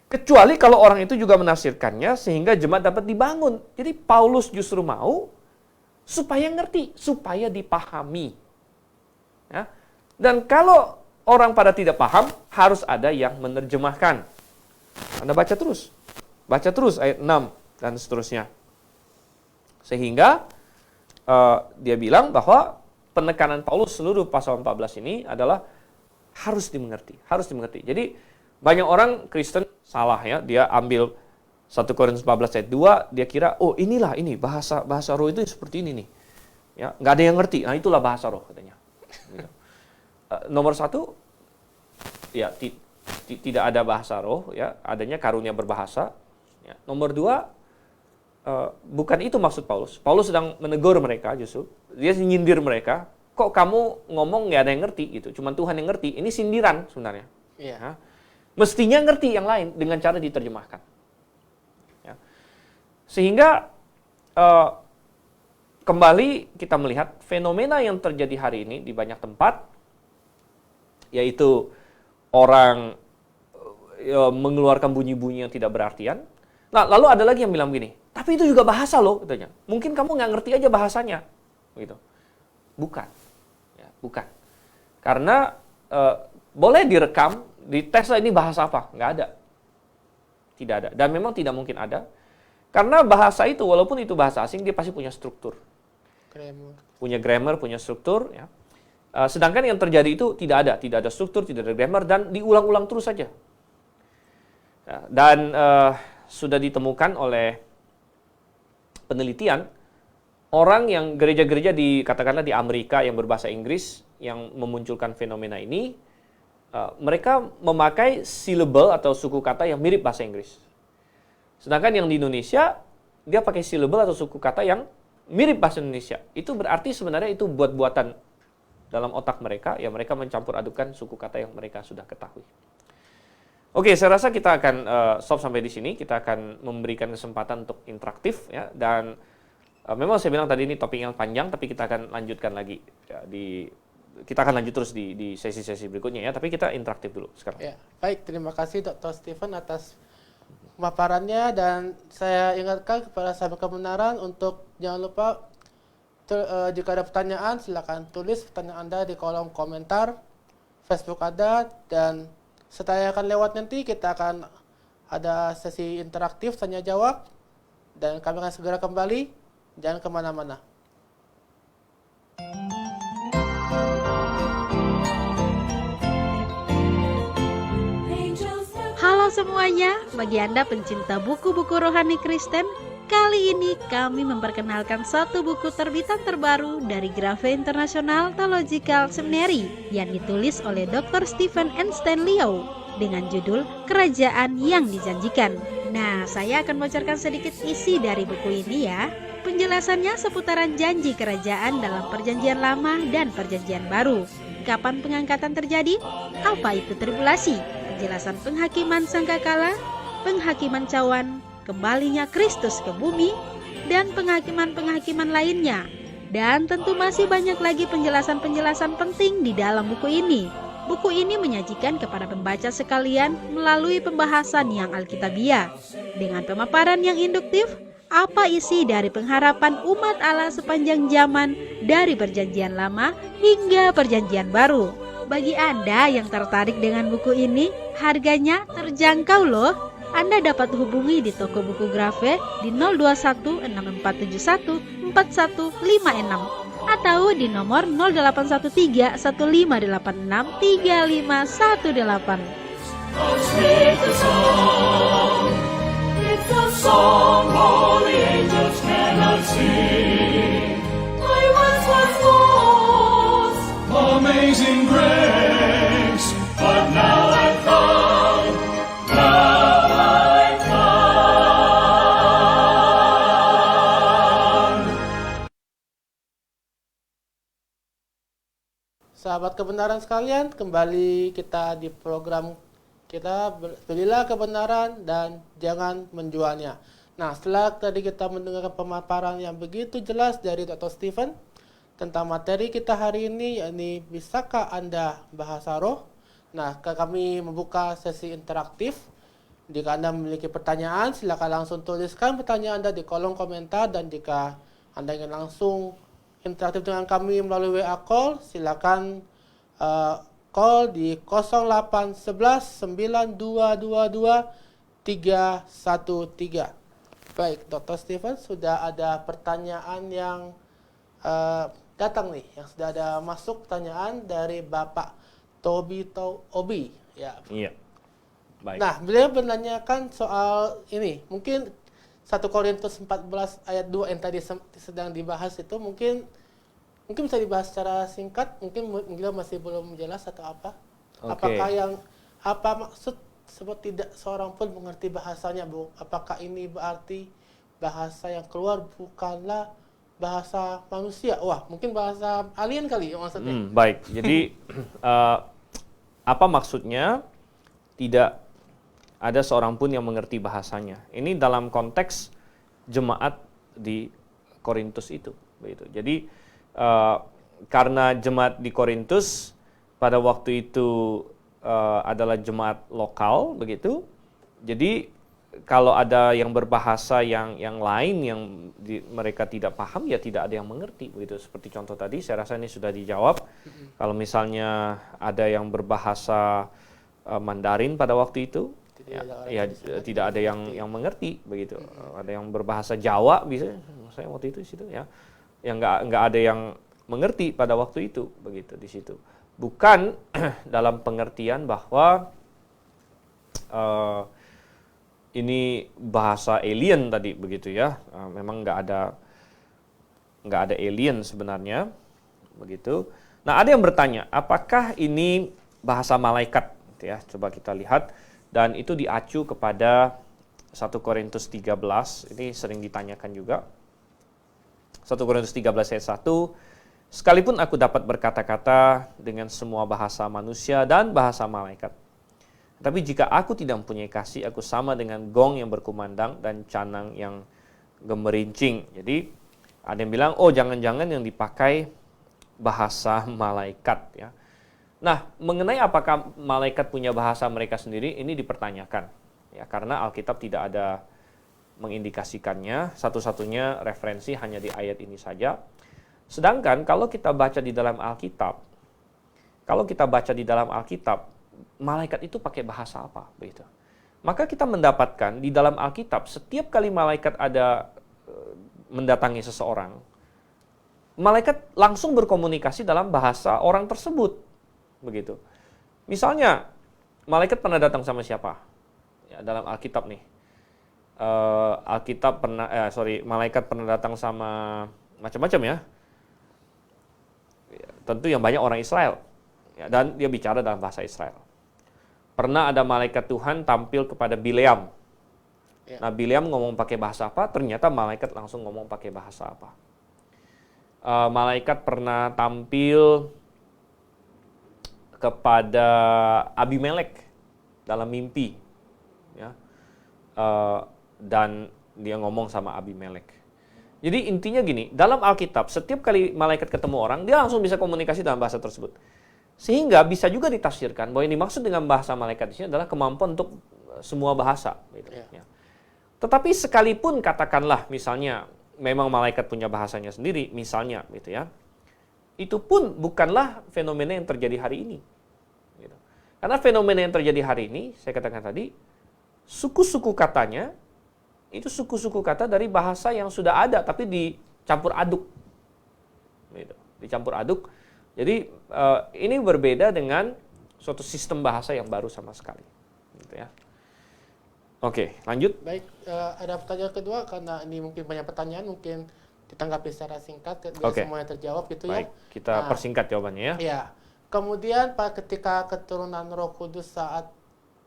Kecuali kalau orang itu juga menafsirkannya sehingga jemaat dapat dibangun. Jadi Paulus justru mau supaya ngerti, supaya dipahami. Ya. Dan kalau orang pada tidak paham, harus ada yang menerjemahkan. Anda baca terus ayat 6 dan seterusnya. Sehingga dia bilang bahwa penekanan Paulus seluruh pasal 14 ini adalah harus dimengerti. Jadi banyak orang Kristen salah ya, dia ambil 1 Korintus 14 ayat 2, dia kira ini bahasa roh itu seperti ini nih. Ya, nggak ada yang ngerti. Nah, itulah bahasa roh katanya. Gitu. Nomor 1 ya tidak ada bahasa roh ya, adanya karunia berbahasa. Ya. Nomor 2 bukan itu maksud Paulus. Paulus sedang menegur mereka justru. Dia nyindir mereka. Kok kamu ngomong nggak ada yang ngerti gitu. Cuman Tuhan yang ngerti. Ini sindiran sebenarnya. Iya. Ya. Mestinya ngerti yang lain dengan cara diterjemahkan. Ya. Sehingga kembali kita melihat fenomena yang terjadi hari ini di banyak tempat, yaitu orang mengeluarkan bunyi-bunyi yang tidak berartian. Nah, lalu ada lagi yang bilang begini, tapi itu juga bahasa loh, katanya. Mungkin kamu nggak ngerti aja bahasanya, gitu. Bukan, ya, bukan. Karena boleh direkam dites lah ini bahasa apa, nggak ada. Tidak ada. Dan memang tidak mungkin ada. Karena bahasa itu, walaupun itu bahasa asing, dia pasti punya struktur. Punya grammar, punya struktur. Ya. Sedangkan yang terjadi itu tidak ada struktur, tidak ada grammar, dan diulang-ulang terus saja. Ya, dan sudah ditemukan oleh penelitian, orang yang gereja-gereja katakanlah di Amerika yang berbahasa Inggris, yang memunculkan fenomena ini, mereka memakai syllable atau suku kata yang mirip bahasa Inggris. Sedangkan yang di Indonesia, dia pakai syllable atau suku kata yang mirip bahasa Indonesia. Itu berarti sebenarnya itu buat-buatan dalam otak mereka, ya mereka mencampur adukan suku kata yang mereka sudah ketahui. Oke, saya rasa kita akan stop sampai di sini. Kita akan memberikan kesempatan untuk interaktif, ya. Dan memang saya bilang tadi ini topik yang panjang, tapi kita akan lanjutkan lagi ya, kita akan lanjut terus di sesi-sesi berikutnya ya, tapi kita interaktif dulu sekarang. Ya, baik, terima kasih Dr. Stephen atas pemaparannya, dan saya ingatkan kepada sahabat kebenaran untuk jangan lupa jika ada pertanyaan silakan tulis pertanyaan Anda di kolom komentar Facebook ada, dan setelah akan lewat nanti kita akan ada sesi interaktif tanya jawab, dan kami akan segera kembali, jangan kemana-mana. Halo semuanya, bagi Anda pencinta buku-buku rohani Kristen, kali ini kami memperkenalkan satu buku terbitan terbaru dari Grafe International Theological Seminary yang ditulis oleh Dr. Stephen N. Stanley dengan judul Kerajaan yang Dijanjikan. Nah, saya akan bocorkan sedikit isi dari buku ini ya. Penjelasannya seputaran janji kerajaan dalam Perjanjian Lama dan Perjanjian Baru. Kapan pengangkatan terjadi? Apa itu tribulasi? Penjelasan penghakiman sangkakala, penghakiman cawan, kembalinya Kristus ke bumi, dan penghakiman-penghakiman lainnya. Dan tentu masih banyak lagi penjelasan-penjelasan penting di dalam buku ini. Buku ini menyajikan kepada pembaca sekalian melalui pembahasan yang alkitabiah. Dengan pemaparan yang induktif, apa isi dari pengharapan umat Allah sepanjang zaman dari Perjanjian Lama hingga Perjanjian Baru. Bagi Anda yang tertarik dengan buku ini, harganya terjangkau loh. Anda dapat hubungi di toko buku Grafe di 021 6471 4156 atau di nomor 0813 1586 3518. It's a song all the angels cannot sing. I once was lost, amazing grace, but now I'm found, now I'm found. Sahabat kebenaran sekalian, kembali kita di program kita belilah kebenaran dan jangan menjualnya. Nah, setelah tadi kita mendengarkan pemaparan yang begitu jelas dari Dr. Stephen tentang materi kita hari ini, yakni bisakah Anda bahasa roh? Nah, kami membuka sesi interaktif. Jika Anda memiliki pertanyaan, silakan langsung tuliskan pertanyaan Anda di kolom komentar, dan jika Anda ingin langsung interaktif dengan kami melalui WA call, silakan call di 0811 9222 313. Baik, Dr. Stephen, sudah ada pertanyaan yang datang nih, yang sudah ada masuk pertanyaan dari Bapak Tobi Obi. Ya. Iya. Baik. Nah, beliau menanyakan soal ini, mungkin 1 Korintus 14 ayat 2 yang tadi sedang dibahas itu mungkin bisa dibahas secara singkat, mungkin beliau masih belum jelas atau apa. Oke. Apa maksud sebab tidak seorang pun mengerti bahasanya, Bu? Apakah ini berarti bahasa yang keluar bukanlah bahasa manusia? Wah, mungkin bahasa alien kali ya maksudnya. Baik, jadi apa maksudnya tidak ada seorang pun yang mengerti bahasanya? Ini dalam konteks jemaat di Korintus itu, begitu. Jadi karena jemaat di Korintus pada waktu itu adalah jemaat lokal, begitu. Jadi kalau ada yang berbahasa yang lain yang mereka tidak paham, ya tidak ada yang mengerti, begitu. Seperti contoh tadi, saya rasa ini sudah dijawab. Kalau misalnya ada yang berbahasa Mandarin pada waktu itu. Tidak ada orang Tidak ada yang mengerti begitu. Ada yang berbahasa Jawa bisa, saya waktu itu di situ ya. Yang nggak ada yang mengerti pada waktu itu begitu di situ. Bukan dalam pengertian bahwa ini bahasa alien tadi begitu ya. Memang nggak ada alien sebenarnya begitu. Nah, ada yang bertanya, apakah ini bahasa malaikat? Ya, coba kita lihat. Dan itu diacu kepada 1 Korintus 13, ini sering ditanyakan juga. 1 Korintus 13 ayat 1, sekalipun aku dapat berkata-kata dengan semua bahasa manusia dan bahasa malaikat. Tapi jika aku tidak mempunyai kasih, aku sama dengan gong yang berkumandang dan canang yang gemerincing. Jadi ada yang bilang, oh jangan-jangan yang dipakai bahasa malaikat ya. Nah, mengenai apakah malaikat punya bahasa mereka sendiri, ini dipertanyakan. Ya, karena Alkitab tidak ada mengindikasikannya, satu-satunya referensi hanya di ayat ini saja. Sedangkan kalau kita baca di dalam Alkitab, malaikat itu pakai bahasa apa? Begitu. Maka kita mendapatkan di dalam Alkitab, setiap kali malaikat ada mendatangi seseorang, malaikat langsung berkomunikasi dalam bahasa orang tersebut. Begitu. Misalnya, malaikat pernah datang sama siapa? Ya, dalam Alkitab nih. Malaikat pernah datang sama macam-macam ya. Tentu yang banyak orang Israel. Ya, dan dia bicara dalam bahasa Israel. Pernah ada malaikat Tuhan tampil kepada Bileam. Ya. Nah, Bileam ngomong pakai bahasa apa? Ternyata malaikat langsung ngomong pakai bahasa apa. Malaikat pernah tampil kepada Abimelek dalam mimpi, ya, dan dia ngomong sama Abimelek. Jadi intinya gini, dalam Alkitab setiap kali malaikat ketemu orang, dia langsung bisa komunikasi dalam bahasa tersebut. Sehingga bisa juga ditafsirkan bahwa yang dimaksud dengan bahasa malaikat di sini adalah kemampuan untuk semua bahasa. Gitu, ya. Tetapi sekalipun katakanlah misalnya memang malaikat punya bahasanya sendiri, misalnya, gitu ya. Itu pun bukanlah fenomena yang terjadi hari ini. Gitu. Karena fenomena yang terjadi hari ini, saya katakan tadi, suku-suku katanya, itu suku-suku kata dari bahasa yang sudah ada, tapi dicampur aduk. Gitu. Dicampur aduk. Jadi, ini berbeda dengan suatu sistem bahasa yang baru sama sekali. Gitu ya. Oke, lanjut. Baik, ada pertanyaan kedua, karena ini mungkin banyak pertanyaan, mungkin ditanggapi secara singkat, biar semuanya terjawab gitu. Baik, ya. kita persingkat jawabannya ya. Ya. Kemudian ketika keturunan Roh Kudus saat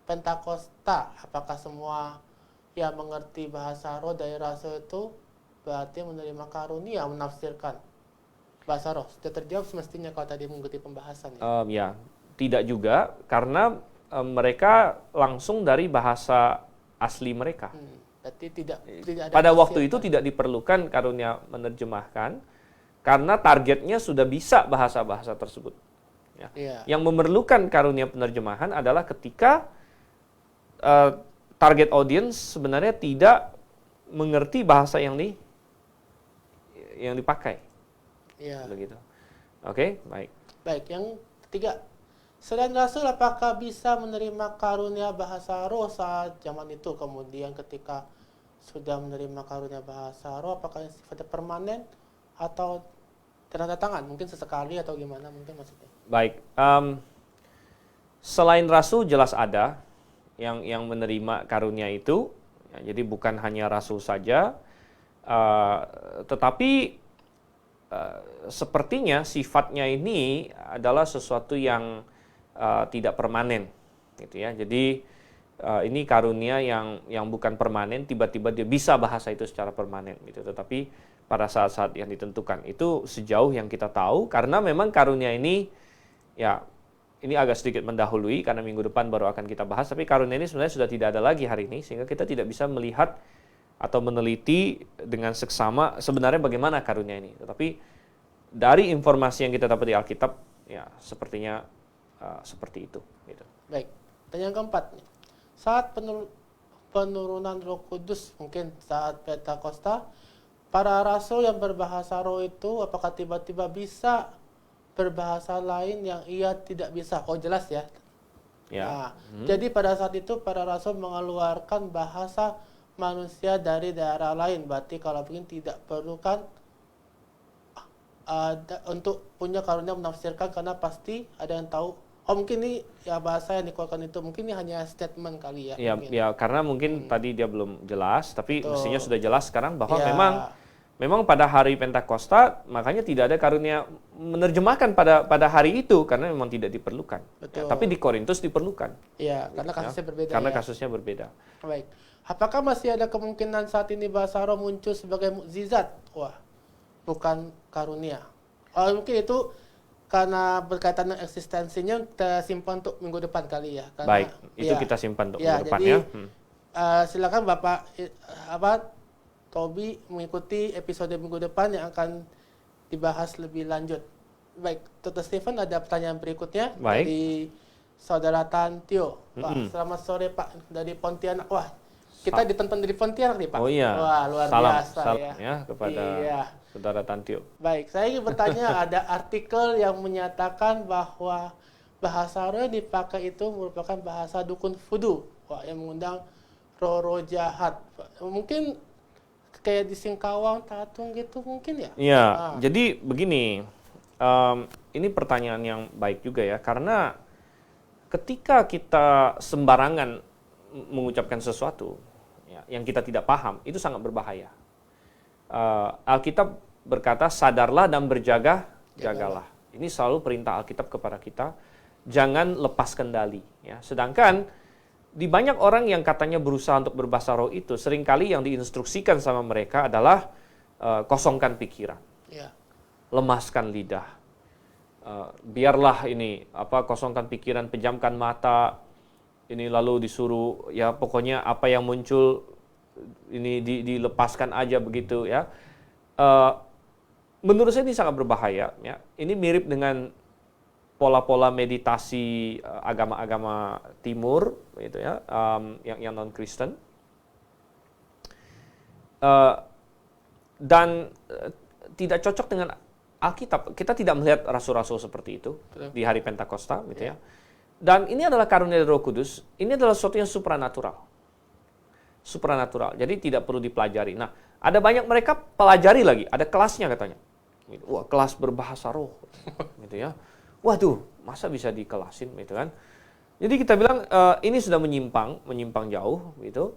Pentakosta, apakah semua yang mengerti bahasa roh dari rasul itu berarti menerima karunia menafsirkan bahasa roh? Sudah terjawab semestinya kalau tadi mengikuti pembahasan. Ya, tidak juga, karena mereka langsung dari bahasa asli mereka. Berarti tidak ada pada waktu itu tidak diperlukan karunia menerjemahkan karena targetnya sudah bisa bahasa-bahasa tersebut. Ya. Yang memerlukan karunia penerjemahan adalah ketika target audience sebenarnya tidak mengerti bahasa yang dipakai. Begitu. Oke, baik. Baik, yang ketiga. Selain rasul, apakah bisa menerima karunia bahasa roh saat zaman itu? Kemudian ketika sudah menerima karunia bahasa roh, apakah sifatnya permanen atau tanda tangan? Mungkin sesekali atau gimana mungkin maksudnya? Baik, selain rasul jelas ada yang menerima karunia itu. Ya, jadi bukan hanya rasul saja, tetapi sepertinya sifatnya ini adalah sesuatu yang tidak permanen, gitu ya. Jadi ini karunia yang bukan permanen, tiba-tiba dia bisa bahasa itu secara permanen, gitu. Tetapi pada saat-saat yang ditentukan itu sejauh yang kita tahu, karena memang karunia ini, ya ini agak sedikit mendahului karena minggu depan baru akan kita bahas. Tapi karunia ini sebenarnya sudah tidak ada lagi hari ini, sehingga kita tidak bisa melihat atau meneliti dengan seksama sebenarnya bagaimana karunia ini. Tetapi dari informasi yang kita dapat di Alkitab, ya sepertinya seperti itu. Gitu. Baik, pertanyaan keempat. Saat penurunan Roh Kudus, mungkin saat Pentakosta, para rasul yang berbahasa roh itu apakah tiba-tiba bisa berbahasa lain yang ia tidak bisa? Oh jelas ya. Ya. Nah, jadi pada saat itu para rasul mengeluarkan bahasa manusia dari daerah lain. Berarti kalau begini tidak perlukan untuk punya karunia menafsirkan, karena pasti ada yang tahu. Oh, mungkin ini ya bahasa yang dikeluarkan itu mungkin ini hanya statement kali ya. Ya, mungkin. ya karena mungkin tadi dia belum jelas, tapi Betul. mestinya sudah jelas sekarang bahwa Ya. memang pada hari Pentakosta makanya tidak ada karunia menerjemahkan pada hari itu karena memang tidak diperlukan. Ya, Betul. tapi di Korintus diperlukan. Iya, karena kasusnya berbeda. Karena ya. kasusnya berbeda. Baik. Apakah masih ada kemungkinan saat ini bahasa roh muncul sebagai mukjizat? Wah, bukan karunia. Oh, mungkin itu karena berkaitan dengan eksistensinya kita simpan untuk minggu depan kali ya. Karena, Baik, itu ya. kita simpan untuk Ya, minggu depan jadi, ya. silakan Bapak Tobi mengikuti episode minggu depan yang akan dibahas lebih lanjut. Baik, Dr. Stephen ada pertanyaan berikutnya Baik. dari Saudara Tantio. Pak, selamat sore Pak dari Pontianak. Wah, kita ditonton dari Pontianak nih Pak. Oh iya. Wah, luar salam, biasa salam ya. ya kepada Iya. Saudara Tantio. Baik, saya ingin bertanya, ada artikel yang menyatakan bahwa bahasa roh yang dipakai itu merupakan bahasa dukun voodoo. Wah, yang mengundang roh-roh jahat. Mungkin kayak di Singkawang, Tatung gitu mungkin ya? Iya, jadi begini, ini pertanyaan yang baik juga ya, karena ketika kita sembarangan mengucapkan sesuatu ya, yang kita tidak paham, itu sangat berbahaya. Alkitab berkata, sadarlah dan jagalah. Ini selalu perintah Alkitab kepada kita, jangan lepas kendali. Ya. Sedangkan di banyak orang yang katanya berusaha untuk berbahasa roh itu, seringkali yang diinstruksikan sama mereka adalah kosongkan pikiran, Ya. lemaskan lidah, biarlah ini kosongkan pikiran, pejamkan mata, ini lalu disuruh ya pokoknya apa yang muncul ini dilepaskan aja begitu ya. Menurut saya ini sangat berbahaya ya. Ini mirip dengan pola-pola meditasi agama-agama timur gitu ya, yang non Kristen. Dan tidak cocok dengan Alkitab. Kita tidak melihat rasul-rasul seperti itu di hari Pentakosta gitu ya. Dan ini adalah karunia dari Roh Kudus. Ini adalah sesuatu yang supranatural. Supranatural. Jadi tidak perlu dipelajari. Nah, ada banyak mereka pelajari lagi, ada kelasnya katanya. Wah, kelas berbahasa roh gitu ya. Waduh, masa bisa dikelasin gitu kan. Jadi kita bilang ini sudah menyimpang jauh gitu.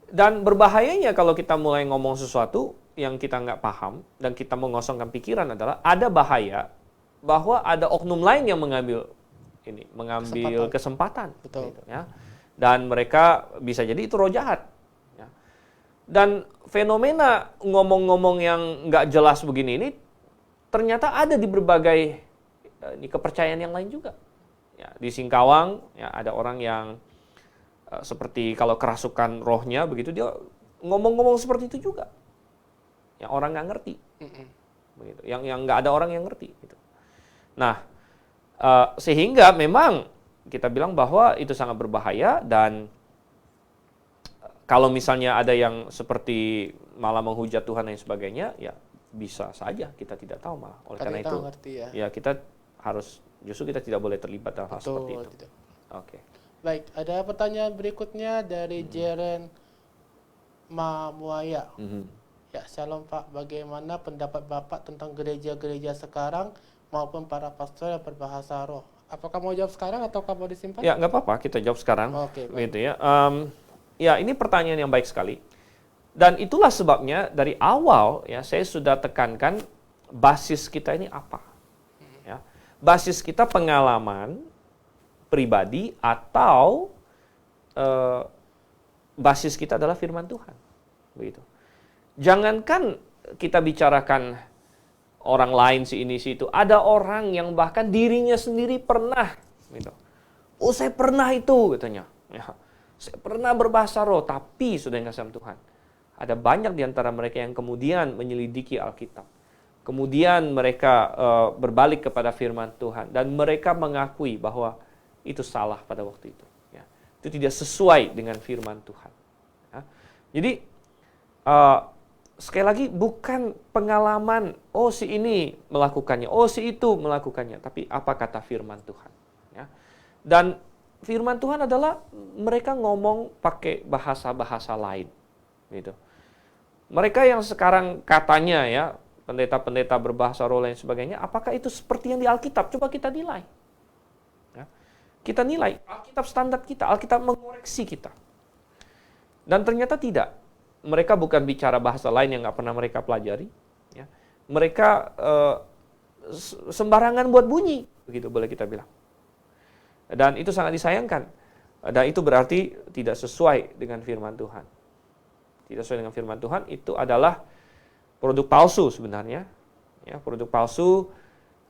Dan berbahayanya kalau kita mulai ngomong sesuatu yang kita nggak paham dan kita mengosongkan pikiran adalah ada bahaya bahwa ada oknum lain yang mengambil kesempatan Betul. gitu, ya. Dan mereka bisa jadi itu roh jahat. Ya. Dan fenomena ngomong-ngomong yang nggak jelas begini ini ternyata ada di berbagai kepercayaan yang lain juga. Ya, di Singkawang ya, ada orang yang seperti kalau kerasukan rohnya begitu dia ngomong-ngomong seperti itu juga. Yang orang nggak ngerti, begitu. Yang nggak ada orang yang ngerti. Gitu. Nah, sehingga memang kita bilang bahwa itu sangat berbahaya dan kalau misalnya ada yang seperti malah menghujat Tuhan dan sebagainya, ya bisa saja kita tidak tahu malah. Oleh karena itu, ngerti ya. ya kita harus justru kita tidak boleh terlibat dalam hal seperti itu. Betul. Oke. Baik, ada pertanyaan berikutnya dari Jeren Mamuaya. Ya, shalom Pak. Bagaimana pendapat Bapak tentang gereja-gereja sekarang maupun para pastor yang berbahasa roh? Apakah mau jawab sekarang atau mau disimpan? Ya, nggak apa-apa, kita jawab sekarang. Oke, baik. Gitu ya. Ya, ini pertanyaan yang baik sekali. Dan itulah sebabnya dari awal ya saya sudah tekankan basis kita ini apa. Ya. Basis kita pengalaman pribadi atau basis kita adalah firman Tuhan. Begitu. Jangankan kita bicarakan orang lain si ini si itu, ada orang yang bahkan dirinya sendiri pernah gitu. Oh, saya pernah itu katanya. Ya. Saya pernah berbahasa roh tapi sudah yang kasih Tuhan. Ada banyak di antara mereka yang kemudian menyelidiki Alkitab. Kemudian mereka berbalik kepada firman Tuhan dan mereka mengakui bahwa itu salah pada waktu itu. Ya. Itu tidak sesuai dengan firman Tuhan. Ya. Jadi sekali lagi bukan pengalaman, oh si ini melakukannya, oh si itu melakukannya, tapi apa kata firman Tuhan. Ya. Dan firman Tuhan adalah mereka ngomong pakai bahasa-bahasa lain, gitu. Mereka yang sekarang katanya ya, pendeta-pendeta berbahasa roh lain sebagainya, apakah itu seperti yang di Alkitab? Coba kita nilai. Ya. Kita nilai, Alkitab standar kita, Alkitab mengoreksi kita. Dan ternyata tidak. Mereka bukan bicara bahasa lain yang nggak pernah mereka pelajari. Ya. Mereka sembarangan buat bunyi, begitu boleh kita bilang. Dan itu sangat disayangkan. Dan itu berarti tidak sesuai dengan firman Tuhan. Tidak sesuai dengan firman Tuhan, itu adalah produk palsu sebenarnya. Ya, produk palsu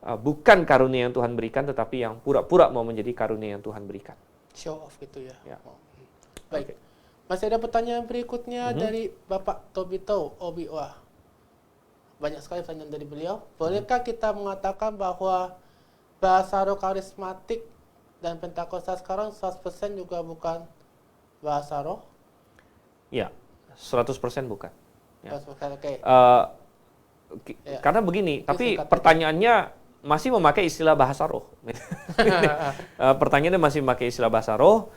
bukan karunia yang Tuhan berikan, tetapi yang pura-pura mau menjadi karunia yang Tuhan berikan. Show off gitu ya. Ya. Baik. Masih ada pertanyaan berikutnya dari Bapak Tobito Obiwa. Banyak sekali pertanyaan dari beliau. Bolehkah kita mengatakan bahwa bahasa roh karismatik dan Pentakosta sekarang 100% juga bukan bahasa roh? Ya, 100% bukan. Ya. 100%, oke. Ya. Karena begini, tapi singkat pertanyaannya masih memakai istilah bahasa roh. Pertanyaannya masih memakai istilah bahasa roh.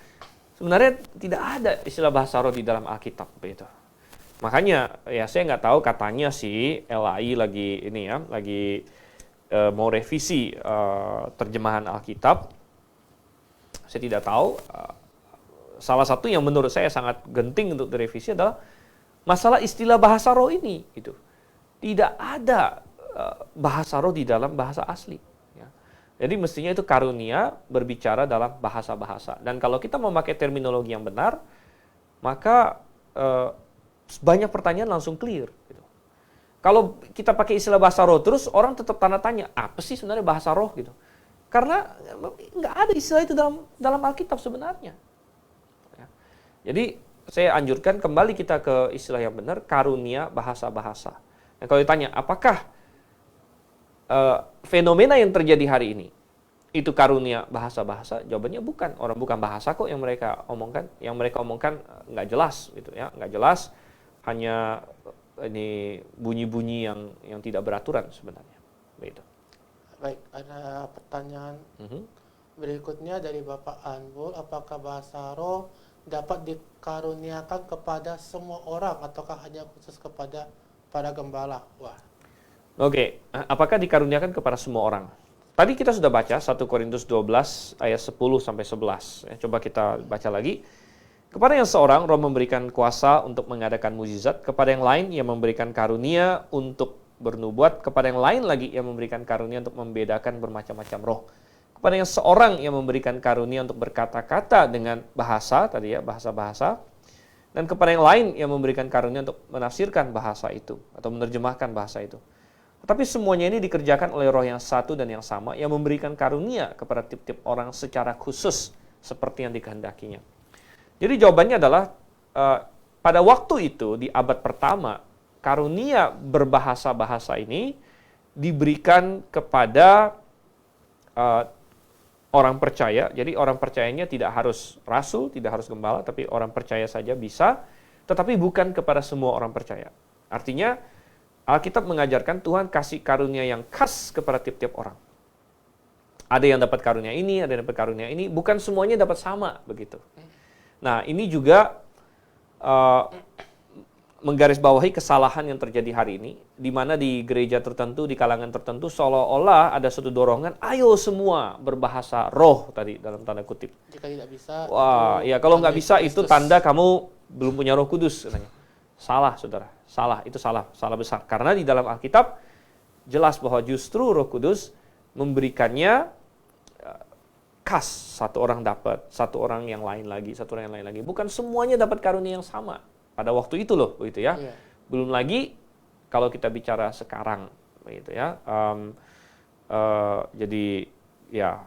Sebenarnya tidak ada istilah bahasa roh di dalam Alkitab, begitu. Makanya ya saya nggak tahu, katanya sih LAI lagi ini ya, lagi mau revisi terjemahan Alkitab. Saya tidak tahu. Salah satu yang menurut saya sangat genting untuk direvisi adalah masalah istilah bahasa roh ini. Gitu. Tidak ada bahasa roh di dalam bahasa asli. Ya. Jadi mestinya itu karunia berbicara dalam bahasa-bahasa. Dan kalau kita memakai terminologi yang benar, maka banyak pertanyaan langsung clear. Gitu. Kalau kita pakai istilah bahasa roh terus, orang tetap tanda tanya, apa sih sebenarnya bahasa roh? Gitu. Karena nggak ada istilah itu dalam Alkitab sebenarnya. Ya. Jadi saya anjurkan kembali kita ke istilah yang benar, karunia bahasa-bahasa. Dan kalau ditanya, apakah fenomena yang terjadi hari ini itu karunia bahasa-bahasa? Jawabannya bukan. Orang bukan bahasa kok yang mereka omongkan. Yang mereka omongkan nggak jelas, gitu ya, nggak jelas. Hanya ini bunyi-bunyi yang tidak beraturan sebenarnya. Begitu. Baik, ada pertanyaan berikutnya dari Bapak Anbul. Apakah bahasa roh dapat dikaruniakan kepada semua orang ataukah hanya khusus kepada para gembala? Wah. Oke, apakah dikaruniakan kepada semua orang? Tadi kita sudah baca 1 Korintus 12 ayat 10 sampai 11. Coba kita baca lagi. Kepada yang seorang roh memberikan kuasa untuk mengadakan mukjizat, kepada yang lain ia memberikan karunia untuk bernubuat, kepada yang lain lagi ia memberikan karunia untuk membedakan bermacam-macam roh. Kepada yang seorang ia memberikan karunia untuk berkata-kata dengan bahasa, tadi ya, bahasa-bahasa. Dan kepada yang lain ia memberikan karunia untuk menafsirkan bahasa itu atau menerjemahkan bahasa itu. Tetapi semuanya ini dikerjakan oleh roh yang satu dan yang sama, yang memberikan karunia kepada tiap-tiap orang secara khusus seperti yang dikehendakinya. Jadi jawabannya adalah pada waktu itu di abad pertama, karunia berbahasa-bahasa ini diberikan kepada orang percaya. Jadi orang percayanya tidak harus rasul, tidak harus gembala, tapi orang percaya saja bisa, tetapi bukan kepada semua orang percaya. Artinya Alkitab mengajarkan Tuhan kasih karunia yang khas kepada tiap-tiap orang. Ada yang dapat karunia ini, ada yang dapat karunia ini, bukan semuanya dapat sama begitu. Nah, ini juga menggarisbawahi kesalahan yang terjadi hari ini, di mana di gereja tertentu, di kalangan tertentu, seolah-olah ada suatu dorongan, ayo semua berbahasa roh tadi dalam tanda kutip. Jika tidak bisa, wah, ya kalau nggak bisa itu tanda kamu belum punya Roh Kudus katanya. Salah, saudara, salah, itu salah besar. Karena di dalam Alkitab jelas bahwa justru Roh Kudus memberikannya khas, satu orang dapat, satu orang yang lain lagi, satu orang yang lain lagi. Bukan semuanya dapat karunia yang sama pada waktu itu loh, begitu ya. Yeah. Belum lagi kalau kita bicara sekarang, begitu ya. Jadi ya.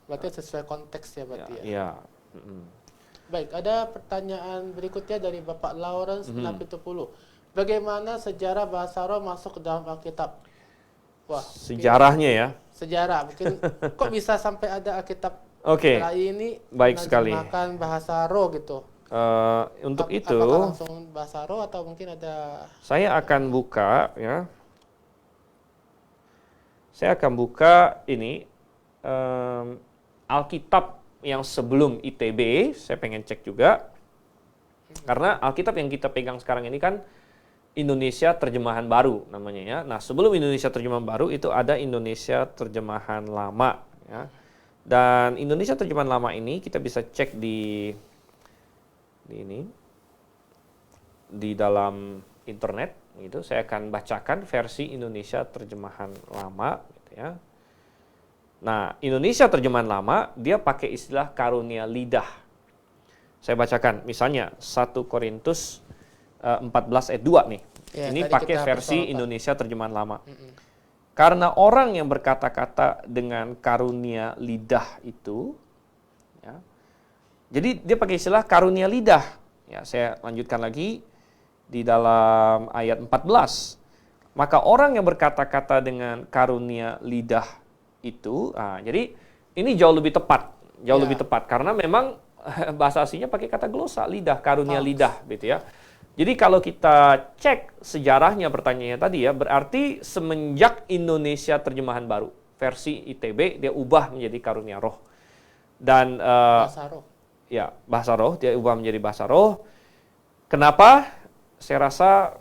Berarti sesuai konteks ya berarti ya. Ya. Baik, ada pertanyaan berikutnya dari Bapak Lawrence Napitupulu. Bagaimana sejarah bahasa roh masuk ke dalam Alkitab? Wah, sejarahnya ya. Sejarah, mungkin kok bisa sampai ada Alkitab ini baik sekali. Menerjemahkan bahasa roh gitu. Untuk itu, apakah langsung bahasa roh atau mungkin ada? Saya akan buka ya. Saya akan buka ini Alkitab yang sebelum ITB, saya pengen cek juga. Karena Alkitab yang kita pegang sekarang ini kan Indonesia Terjemahan Baru namanya ya. Nah, sebelum Indonesia Terjemahan Baru itu ada Indonesia Terjemahan Lama ya. Dan Indonesia Terjemahan Lama ini kita bisa cek di dalam internet gitu. Saya akan bacakan versi Indonesia Terjemahan Lama gitu ya. Nah, Indonesia Terjemahan Lama dia pakai istilah karunia lidah. Saya bacakan, misalnya 1 Korintus 14 ayat 2 nih. Ya, ini tadi pakai kita versi persoalkan. Indonesia Terjemahan Lama. Karena orang yang berkata-kata dengan karunia lidah itu, ya, jadi dia pakai istilah karunia lidah. Ya, saya lanjutkan lagi di dalam ayat 14. Maka orang yang berkata-kata dengan karunia lidah itu, jadi ini jauh lebih tepat, lebih tepat karena memang bahasa aslinya pakai kata glosa, lidah, karunia lidah gitu ya. Jadi kalau kita cek sejarahnya pertanyaannya tadi ya, berarti semenjak Indonesia Terjemahan Baru, versi ITB, dia ubah menjadi karunia roh. Dan Bahasa roh. ya, bahasa roh, dia ubah menjadi bahasa roh. Kenapa? Saya rasa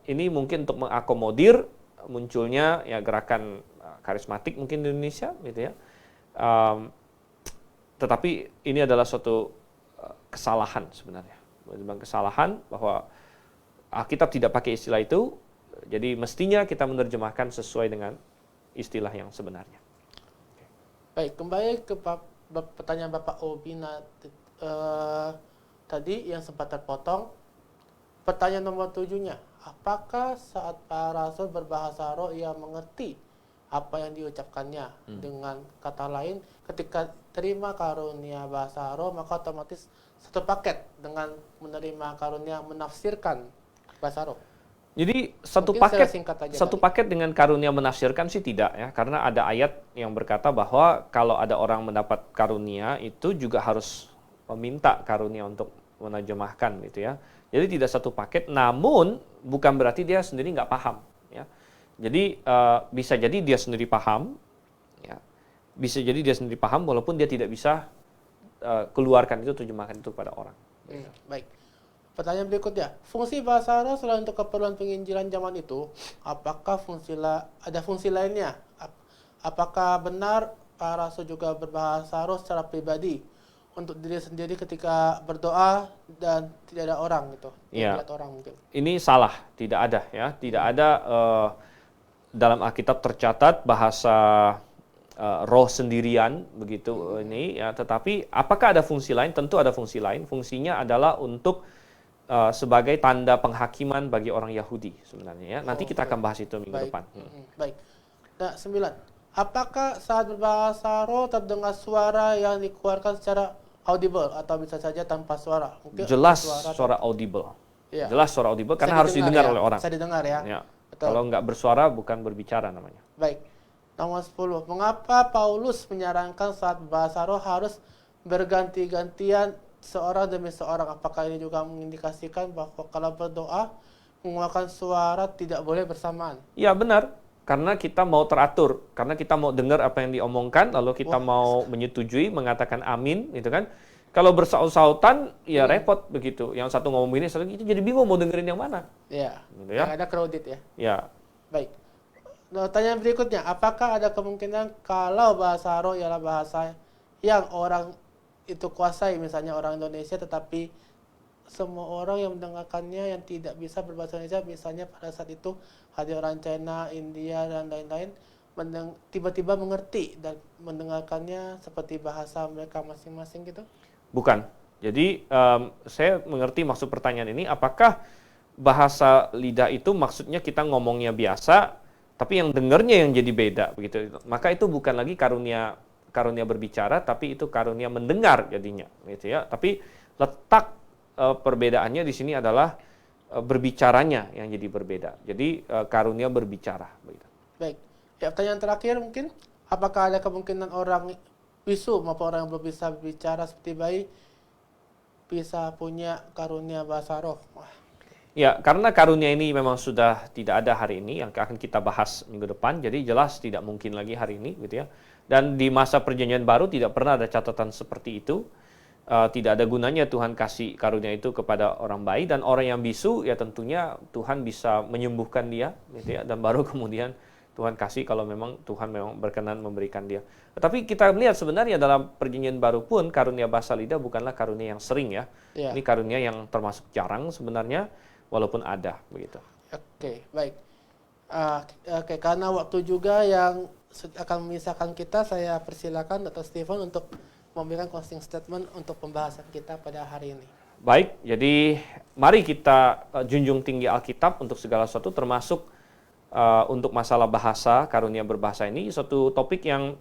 ini mungkin untuk mengakomodir munculnya ya gerakan karismatik mungkin di Indonesia gitu ya. Tetapi ini adalah suatu kesalahan sebenarnya. Memang kesalahan bahwa Alkitab tidak pakai istilah itu, jadi mestinya kita menerjemahkan sesuai dengan istilah yang sebenarnya. Baik, kembali ke pertanyaan Bapak Obina tadi yang sempat terpotong. Pertanyaan nomor 7-nya, apakah saat para rasul berbahasa roh ia mengerti apa yang diucapkannya? Dengan kata lain, ketika terima karunia bahasa roh, maka otomatis satu paket dengan menerima karunia menafsirkan bahasa roh. Jadi satu Mungkin secara paket singkat aja satu kali. paket dengan karunia menafsirkan sih tidak ya, karena ada ayat yang berkata bahwa kalau ada orang mendapat karunia itu juga harus meminta karunia untuk menerjemahkan gitu ya. Jadi tidak satu paket, namun bukan berarti dia sendiri nggak paham ya. Jadi bisa jadi dia sendiri paham ya. Bisa jadi dia sendiri paham walaupun dia tidak bisa keluarkan itu, terjemahkan itu kepada orang. Baik. Pertanyaan berikutnya, fungsi bahasa roh selain untuk keperluan penginjilan zaman itu, apakah ada fungsi lainnya? Apakah benar para rasul juga berbahasa roh secara pribadi untuk diri sendiri ketika berdoa dan tidak ada orang gitu? Iya. Tidak orang mungkin. Ini salah, tidak ada ya, tidak ada dalam Alkitab tercatat bahasa roh sendirian begitu ini ya. Tetapi apakah ada fungsi lain? Tentu ada fungsi lain. Fungsinya adalah untuk sebagai tanda penghakiman bagi orang Yahudi sebenarnya ya. Nanti kita akan bahas itu minggu depan. Baik. Nah, 9. Apakah saat berbahasa roh terdengar suara yang dikeluarkan secara audible atau bisa saja tanpa suara? Mungkin Jelas suara audible. Iya. Jelas suara audible karena harus didengar oleh orang. Bisa didengar ya. Ya. Betul. Kalau nggak bersuara bukan berbicara namanya. Baik. Nomor 10. Mengapa Paulus menyarankan saat berbahasa roh harus berganti-gantian seorang demi seorang? Apakah ini juga mengindikasikan bahwa kalau berdoa mengeluarkan suara tidak boleh bersamaan? Iya benar, karena kita mau teratur, karena kita mau dengar apa yang diomongkan, lalu kita mau menyetujui, mengatakan amin, gitu kan? Kalau bersaut-sautan, ya repot begitu. Yang satu ngomong begini, satu itu jadi bingung mau dengerin yang mana. Iya. Gitu ya. Yang ada crowded ya. Ya, Baik. Nah, pertanyaan berikutnya, apakah ada kemungkinan kalau bahasa roh ialah bahasa yang orang itu kuasai, misalnya orang Indonesia, tetapi semua orang yang mendengarkannya yang tidak bisa berbahasa Indonesia, misalnya pada saat itu ada orang China, India, dan lain-lain, tiba-tiba mengerti dan mendengarkannya seperti bahasa mereka masing-masing gitu? bukan. Jadi saya mengerti maksud pertanyaan ini. Apakah bahasa lidah itu maksudnya kita ngomongnya biasa, tapi yang dengernya yang jadi beda begitu? Maka itu bukan lagi karunia berbicara, tapi itu karunia mendengar jadinya, gitu ya. Tapi letak perbedaannya di sini adalah berbicaranya yang jadi berbeda. Jadi karunia berbicara. Begitu. Baik. Ya, pertanyaan terakhir mungkin, apakah ada kemungkinan orang bisu maupun orang yang belum bisa berbicara seperti bayi bisa punya karunia bahasa roh? Wah. Ya, karena karunia ini memang sudah tidak ada hari ini, yang akan kita bahas minggu depan, jadi jelas tidak mungkin lagi hari ini, gitu ya. Dan di masa perjanjian baru tidak pernah ada catatan seperti itu. Tidak ada gunanya Tuhan kasih karunia itu kepada orang baik, dan orang yang bisu ya tentunya Tuhan bisa menyembuhkan dia, gitu ya, dan baru kemudian Tuhan kasih kalau memang Tuhan memang berkenan memberikan dia. Tetapi kita melihat sebenarnya dalam perjanjian baru pun karunia bahasa lidah bukanlah karunia yang sering ya. Ya. Ini karunia yang termasuk jarang sebenarnya, walaupun ada begitu. Oke, baik. Oke, karena waktu juga yang akan memisahkan kita, saya persilakan Dr. Stephen untuk memberikan closing statement untuk pembahasan kita pada hari ini. Baik, jadi mari kita junjung tinggi Alkitab untuk segala sesuatu, termasuk untuk masalah bahasa, karunia berbahasa ini, suatu topik yang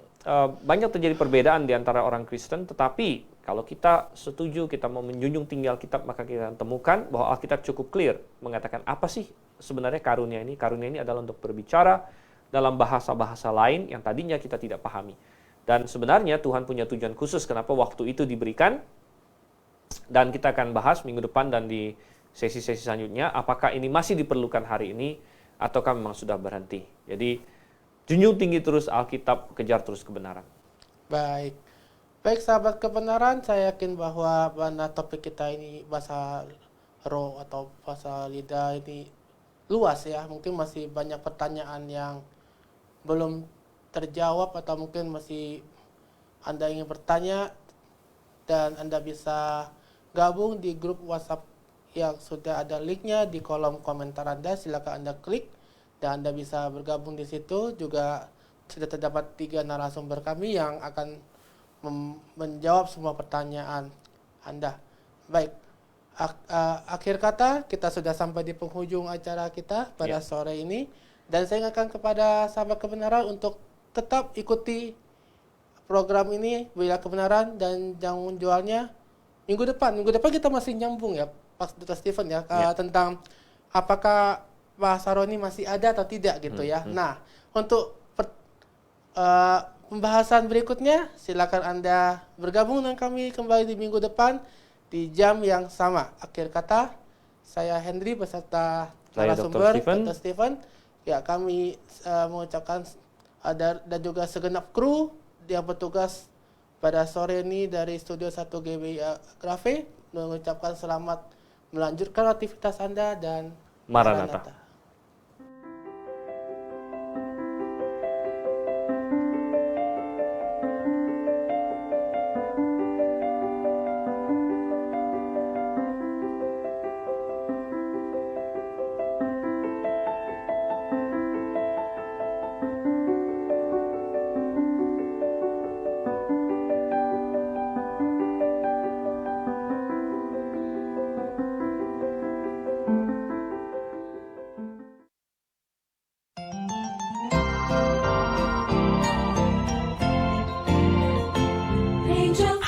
banyak terjadi perbedaan di antara orang Kristen, tetapi kalau kita setuju, kita mau menjunjung tinggi Alkitab, maka kita temukan bahwa Alkitab cukup clear mengatakan apa sih sebenarnya karunia ini. Karunia ini adalah untuk berbicara dalam bahasa-bahasa lain yang tadinya kita tidak pahami. Dan sebenarnya Tuhan punya tujuan khusus kenapa waktu itu diberikan, dan kita akan bahas minggu depan dan di sesi-sesi selanjutnya, apakah ini masih diperlukan hari ini, ataukah memang sudah berhenti. Jadi, junjung tinggi terus Alkitab, kejar terus kebenaran. Baik. Baik sahabat kebenaran, saya yakin bahwa pada topik kita ini bahasa roh atau bahasa lidah ini luas ya. Mungkin masih banyak pertanyaan yang belum terjawab, atau mungkin masih Anda ingin bertanya, dan Anda bisa gabung di grup WhatsApp yang sudah ada linknya di kolom komentar Anda. Silakan Anda klik dan Anda bisa bergabung di situ. Juga sudah terdapat 3 narasumber kami yang akan menjawab semua pertanyaan Anda. Baik, akhir kata kita sudah sampai di penghujung acara kita pada sore ini, dan saya ingatkan kepada sahabat kebenaran untuk tetap ikuti program ini, Bila Kebenaran, dan jangan jualnya minggu depan. Minggu depan kita masih nyambung ya, Pak Dr. Stephen ya, tentang apakah bahasa roh ini masih ada atau tidak gitu ya. Nah, untuk pembahasan berikutnya, silakan Anda bergabung dengan kami kembali di minggu depan di jam yang sama. Akhir kata, saya Henry beserta narasumber Dr. Stephen. Ya, kami mengucapkan dan juga segenap kru yang bertugas pada sore ini dari Studio 1 GBI Grafe mengucapkan selamat melanjutkan aktivitas Anda dan Maranatha.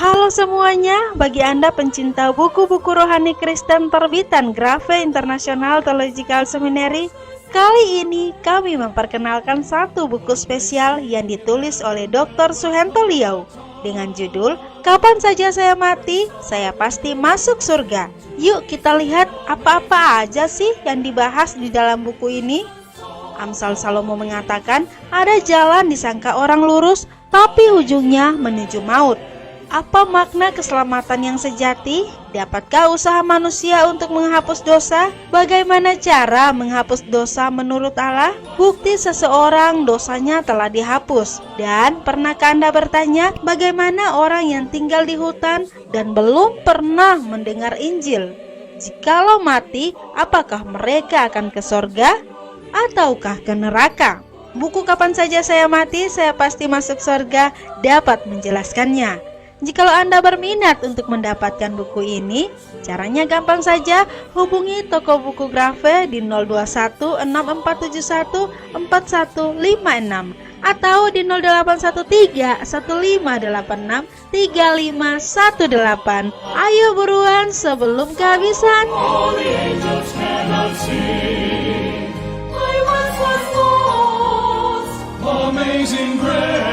Halo semuanya, bagi Anda pencinta buku-buku rohani Kristen terbitan Grafe International Theological Seminary, kali ini kami memperkenalkan satu buku spesial yang ditulis oleh Dr. Suhento Liau dengan judul Kapan Saja Saya Mati, Saya Pasti Masuk Surga. Yuk kita lihat apa-apa aja sih yang dibahas di dalam buku ini. Amsal Salomo mengatakan ada jalan disangka orang lurus, tapi ujungnya menuju maut. Apa makna keselamatan yang sejati? Dapatkah usaha manusia untuk menghapus dosa? Bagaimana cara menghapus dosa menurut Allah? Bukti seseorang dosanya telah dihapus. Dan pernahkah Anda bertanya bagaimana orang yang tinggal di hutan dan belum pernah mendengar Injil? Jikalau mati, apakah mereka akan ke sorga ataukah ke neraka? Buku Kapan Saja Saya Mati, Saya Pasti Masuk Sorga dapat menjelaskannya. Jikalau Anda berminat untuk mendapatkan buku ini, caranya gampang saja, hubungi toko buku Grafe di 02164714156 atau di 081315863518. Ayo buruan sebelum kehabisan. All the angels cannot sing. I once was lost. Amazing grace.